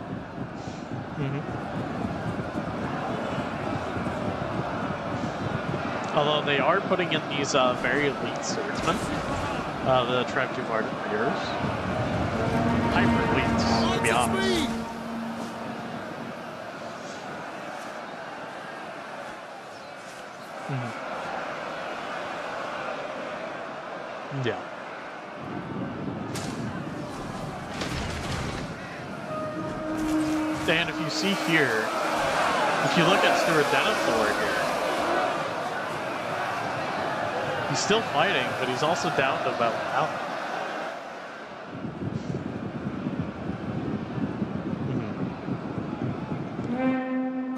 [SPEAKER 1] Although they are putting in these very elite swordsmen, the Trev 2 Varden Rears. Hyper elites, to be honest. Yeah. And if you see here, if you look at Stuart Denethor here, he's still fighting, but he's also down to about out.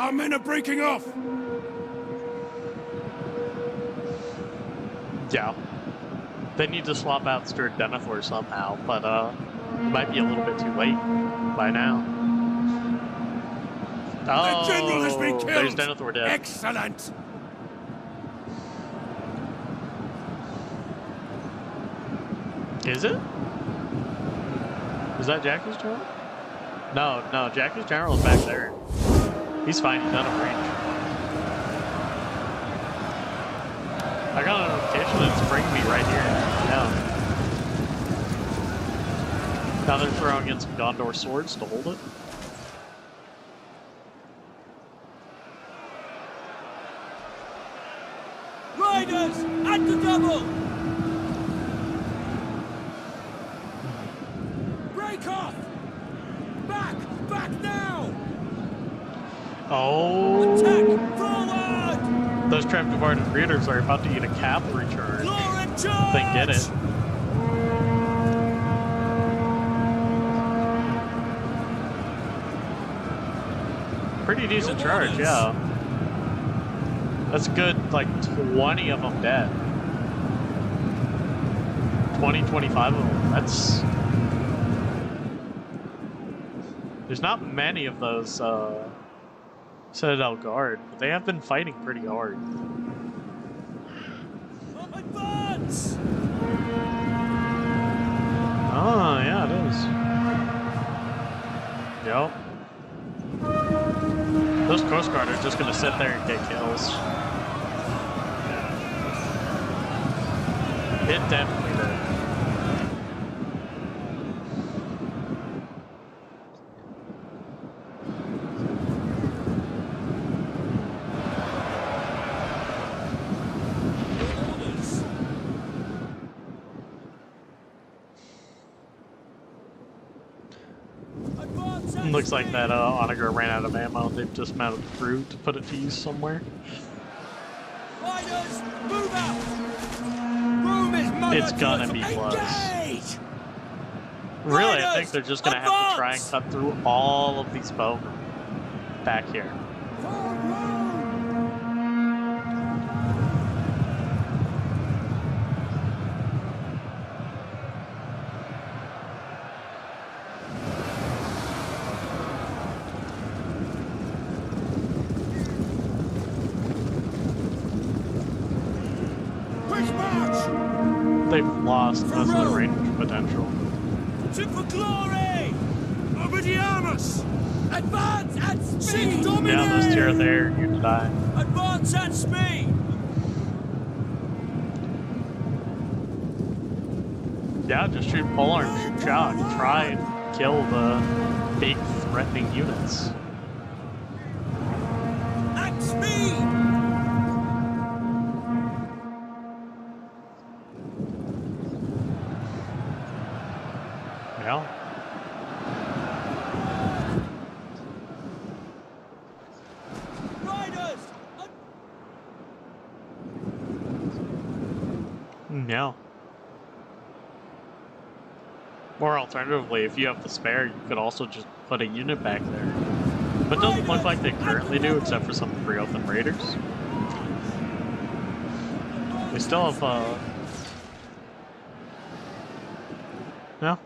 [SPEAKER 6] Our men are breaking off.
[SPEAKER 1] Yeah. They need to swap out Stuart Denethor somehow, but it might be a little bit too late by now. Oh,
[SPEAKER 6] The general has been killed.
[SPEAKER 1] There's Denethor dead.
[SPEAKER 6] Excellent.
[SPEAKER 1] Is it? Is that Jackie's general? No, no, Jackie's general is back there. He's fine, he's out of range. I got a notification that it's bringing me right here. Yeah. Now they're throwing in some Gondor swords to hold it.
[SPEAKER 6] Riders, at the double. Break off. Back now.
[SPEAKER 1] Oh.
[SPEAKER 6] Attack forward.
[SPEAKER 1] Those Trev Varden Readers are about to eat a cavalry charge.
[SPEAKER 6] Glory charge.
[SPEAKER 1] They get it. Pretty decent charge, yeah. That's a good, like, 20 of them dead. 20, 25 of them. That's... There's not many of those, Citadel Guard, but they have been fighting pretty hard.
[SPEAKER 6] Advance!
[SPEAKER 1] Oh, yeah, it is. Yep. Those Coast Guard are just gonna sit there and get kills. It definitely did. Looks like that Onager ran out of ammo. They've just mounted crew to put it to use somewhere.
[SPEAKER 6] Riders, move out! Room is
[SPEAKER 1] It's gonna be close.
[SPEAKER 6] Engage!
[SPEAKER 1] Really, I think
[SPEAKER 6] Riders,
[SPEAKER 1] they're just gonna have to try and cut through all of these bowmen back here. They've lost most of their range potential.
[SPEAKER 6] To for glory! Obediamus! Advance at speed! Dominate!
[SPEAKER 1] Yeah, those two are there, you die.
[SPEAKER 6] Advance at speed!
[SPEAKER 1] Yeah, just shoot polearm, shoot shock, try and kill the big threatening units.
[SPEAKER 6] At speed!
[SPEAKER 1] Yeah.
[SPEAKER 6] Riders!
[SPEAKER 1] Yeah. Or alternatively, if you have the spare, you could also just put a unit back there. But it doesn't look like they currently do, except for some pre-open raiders. They still have, yeah.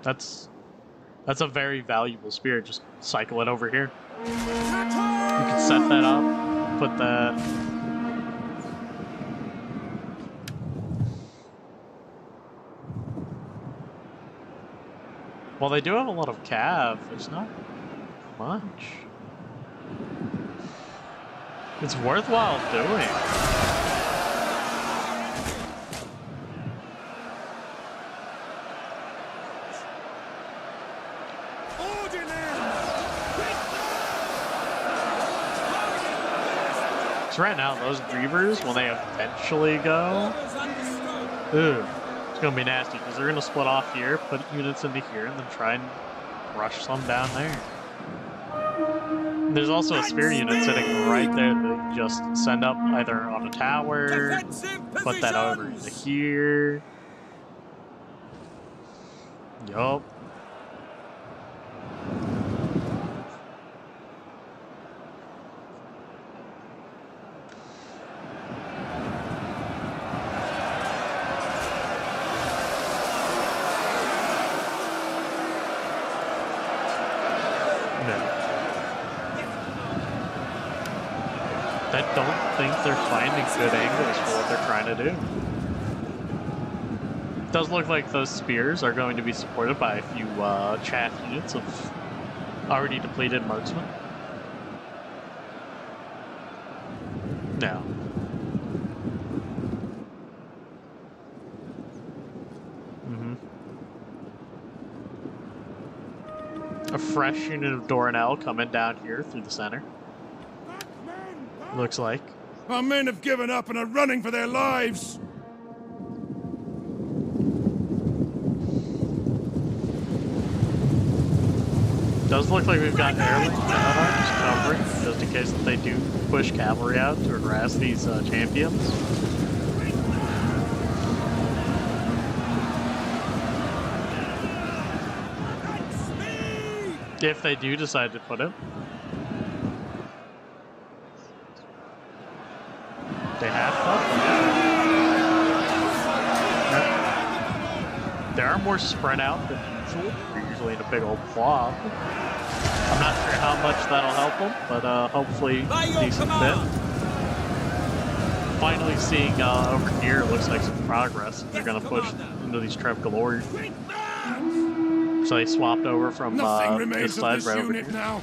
[SPEAKER 1] That's a very valuable spear. Just cycle it over here. You can set that up, put that. Well, they do have a lot of cav. There's not much. It's worthwhile doing. So right now, those Grievers, when they eventually go, it's gonna be nasty because they're gonna split off here, put units into here, and then try and rush some down there. There's also a spear unit sitting right there that you can just send up either on a tower, put that over into here. Yup. I don't think they're finding good angles for what they're trying to do. It does look like those spears are going to be supported by a few chaff units of already depleted marksmen. No. A fresh unit of Doranel coming down here through the center. Looks like.
[SPEAKER 6] Our men have given up and are running for their lives.
[SPEAKER 1] Does look like we've got airlink men-at-arms covering, just in case that they do push cavalry out to harass these champions. If they do decide to put it. They have to. They are more spread out than usual. They're usually in a big old blob. I'm not sure how much that'll help them, but hopefully decent bit. Finally seeing over here looks like some progress. They're going to push into these Trev Galore. So they swapped over from this side right over here.
[SPEAKER 6] Now.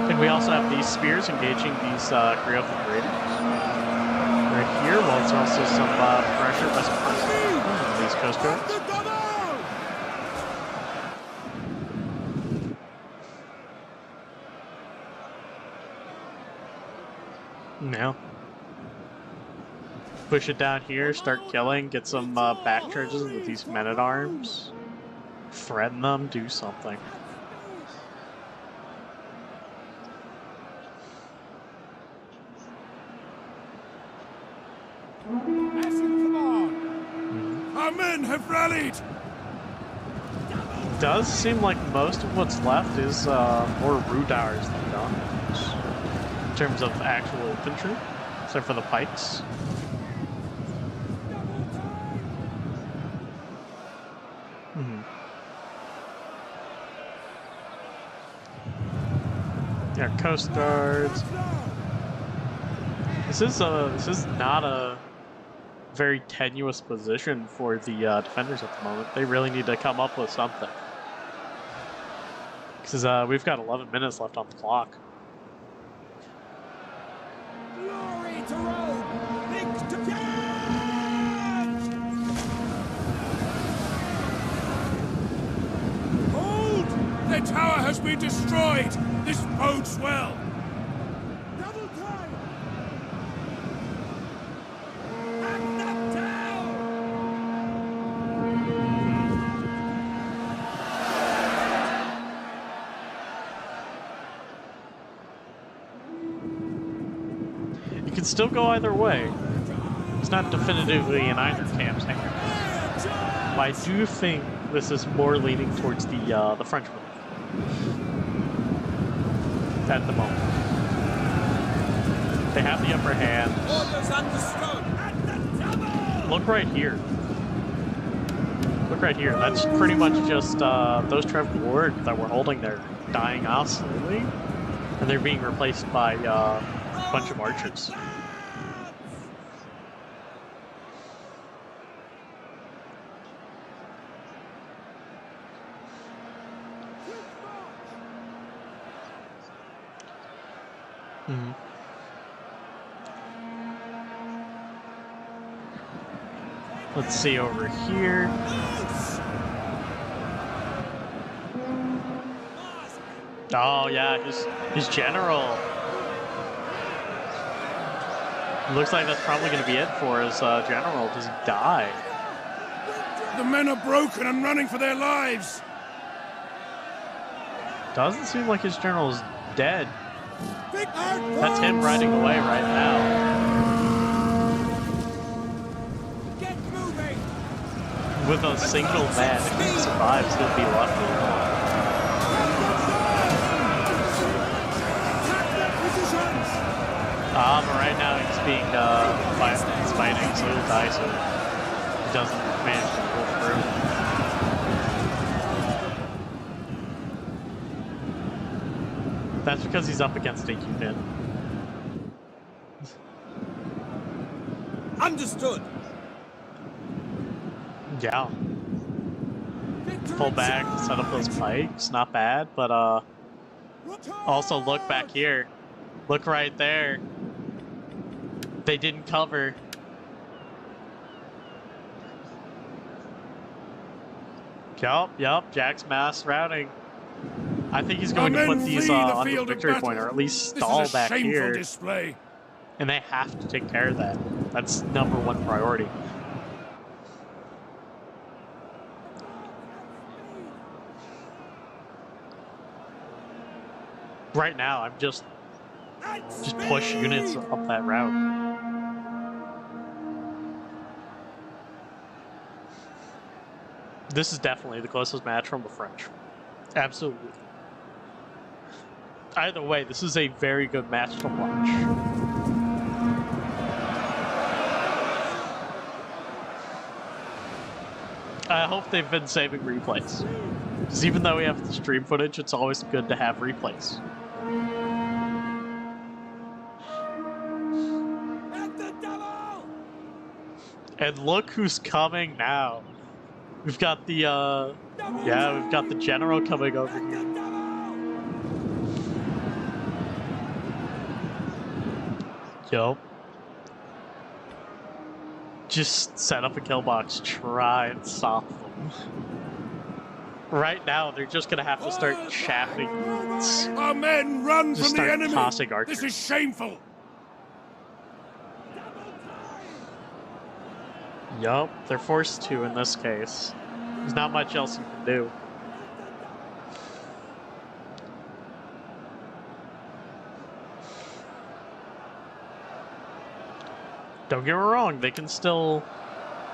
[SPEAKER 1] And we also have these spears engaging these Crossiant raiders. Right here, well, it's also some pressure by some these Coast Guards. Now, push it down here, start killing, get some back charges with these men-at-arms. Threaten them, do something.
[SPEAKER 6] Our men have rallied.
[SPEAKER 1] It does seem like most of what's left is more Rudars than guns in terms of actual infantry, except for the pikes. Yeah, Coast Guards. This is not a very tenuous position for the defenders at the moment. They really need to come up with something. Because we've got 11 minutes left on the clock.
[SPEAKER 6] Glory to Rome! Victory! Hold! The tower has been destroyed! This bodes well! Double time! And that down!
[SPEAKER 1] could still go either way. It's not definitively in either camp's hands. But I do think this is more leaning towards the French move at the moment. They have the upper hand.
[SPEAKER 6] Orders understood.
[SPEAKER 1] Look right here. Look right here. That's pretty much just those Trev Ward that we're holding there dying off slowly, and they're being replaced by a bunch of archers. Mm-hmm. Let's see over here. Oh yeah, his general. Looks like that's probably going to be it for his general. Does he die?
[SPEAKER 6] The men are broken and running for their lives.
[SPEAKER 1] Doesn't seem like his general is dead. That's him riding away right now.
[SPEAKER 6] Get moving.
[SPEAKER 1] With a single man, if he survives, he'll be lucky. But right now he's being fighting, so he'll die soon. He doesn't manage to pull through. That's because he's up against a unit.
[SPEAKER 6] Understood.
[SPEAKER 1] Yeah. Pull back, set up those pikes, not bad, but also look back here. Look right there. They didn't cover. Yup, Jack's mass routing. I think he's going to put these on the victory point, or at least stall back here.
[SPEAKER 6] Display.
[SPEAKER 1] And they have to take care of that. That's #1 priority. Right now, I'm just push units up that route. This is definitely the closest match from the French. Absolutely. Either way, this is a very good match to watch. I hope they've been saving replays. Because even though we have the stream footage, it's always good to have replays. And look who's coming now. We've got the, we've got the general coming over here. Yup. Just set up a kill box, try and stop them. Right now, they're just gonna have to start chaffing units.
[SPEAKER 6] Our men run
[SPEAKER 1] Just
[SPEAKER 6] from the
[SPEAKER 1] start
[SPEAKER 6] enemy.
[SPEAKER 1] tossing archers.
[SPEAKER 6] This is shameful.
[SPEAKER 1] Yup, they're forced to in this case. There's not much else you can do. Don't get me wrong, they can still...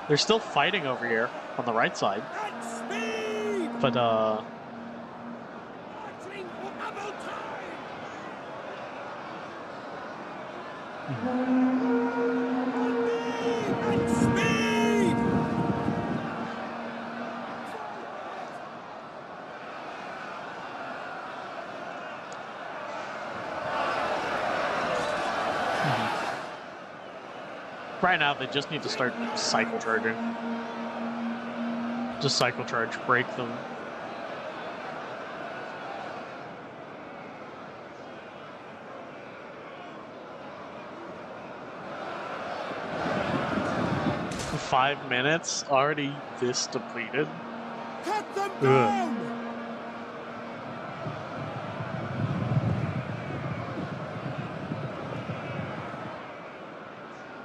[SPEAKER 1] They're still fighting over here on the right side. But, right now, they just need to start cycle charging. Just cycle charge, break them. For 5 minutes, already this depleted.
[SPEAKER 6] Cut them down.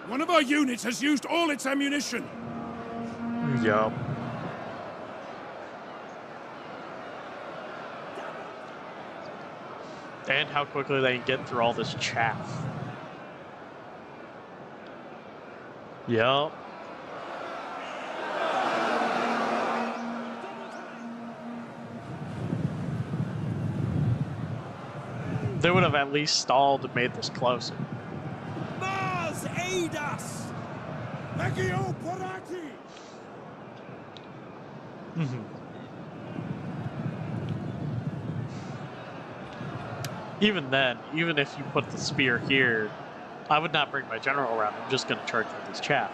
[SPEAKER 6] One of our units has used all its ammunition.
[SPEAKER 1] Yup. And how quickly they can get through all this chaff. Yep. They would have at least stalled and made this closer.
[SPEAKER 6] Mars, aid us! Legio Parati!
[SPEAKER 1] Even then, even if you put the spear here, I would not bring my general around. I'm just going to charge with this chaff.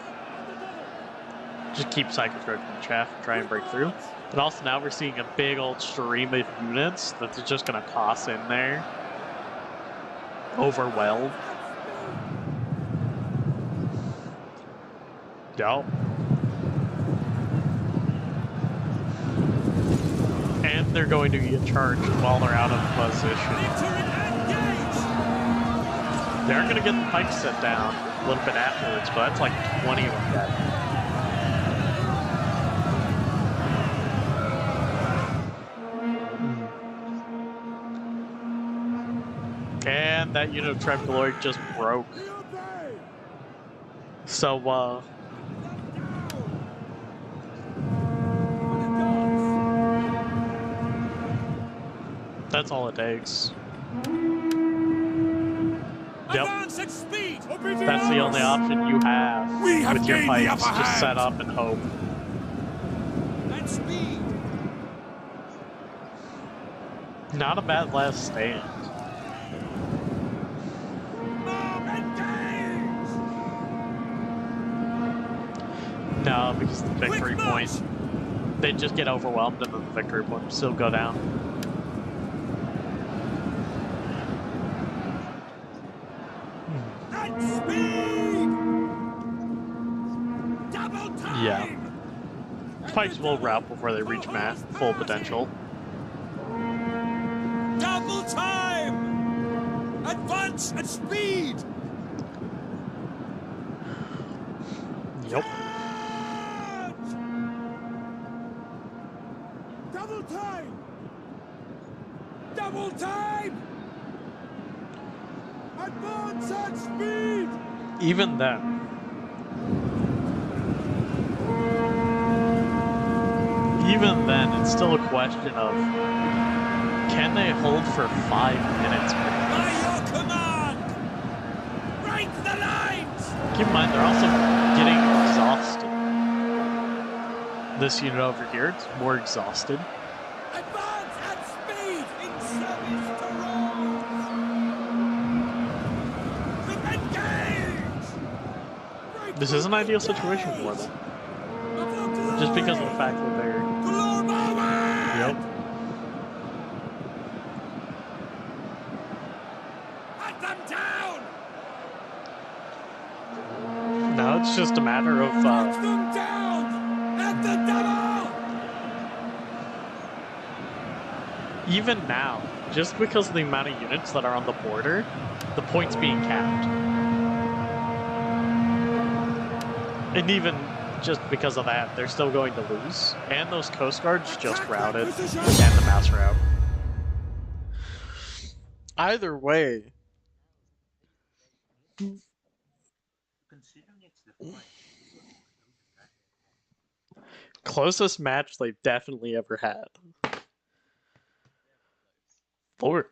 [SPEAKER 1] Just keep cycle charging the chaff and try and break through. But also now we're seeing a big old stream of units that they're just going to toss in there. Overwhelmed. Yep. And they're going to get charged while they're out of position. They're going to get the pike set down a little bit afterwards, but that's like 20 of them dead. And that unit of Trepidaloid just broke. So, that's all it takes. Yep. That's the only option you have with your pikes. Just set up and hope. Not a bad last stand. No, because the victory point, they'd just get overwhelmed and then the victory point would still go down. Yeah. Pikes will rout before they reach full potential.
[SPEAKER 6] Double time! Advance at speed!
[SPEAKER 1] Yep.
[SPEAKER 6] Double time! Double time! Advance at speed!
[SPEAKER 1] Even then. Even then, it's still a question of, can they hold for 5 minutes?
[SPEAKER 6] By your command! Break the lines!
[SPEAKER 1] Keep in mind, they're also getting exhausted. This unit over here, it's more exhausted.
[SPEAKER 6] Advance at speed in service to Rome! Engage!
[SPEAKER 1] This is an ideal situation for them. Just because of the fact that they're... Yep.
[SPEAKER 6] Let them down!
[SPEAKER 1] Now it's just a matter of...
[SPEAKER 6] Let them down! At the double!
[SPEAKER 1] Even now, just because of the amount of units that are on the border, the points being capped. And even just because of that, they're still going to lose. And those Coast Guards just routed. And the mass rout. Either way. Closest match they've definitely ever had. Lord.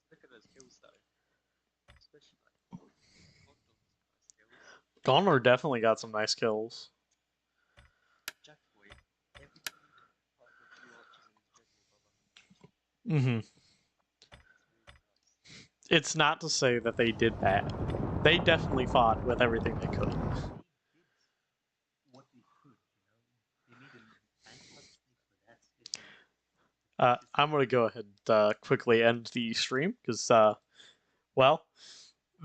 [SPEAKER 4] Look at those kills though. Especially like
[SPEAKER 1] Dawnless definitely got some nice kills.
[SPEAKER 4] Jack Boy, every time apart from a few archers and his general brother.
[SPEAKER 1] It's not to say that they did bad. They definitely fought with everything they could.
[SPEAKER 4] What they could, you know. They made an anti-mistake, but that's it.
[SPEAKER 1] I'm going to go ahead and quickly end the stream, because, well,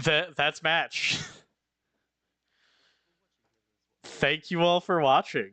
[SPEAKER 1] that's match. Thank you all for watching.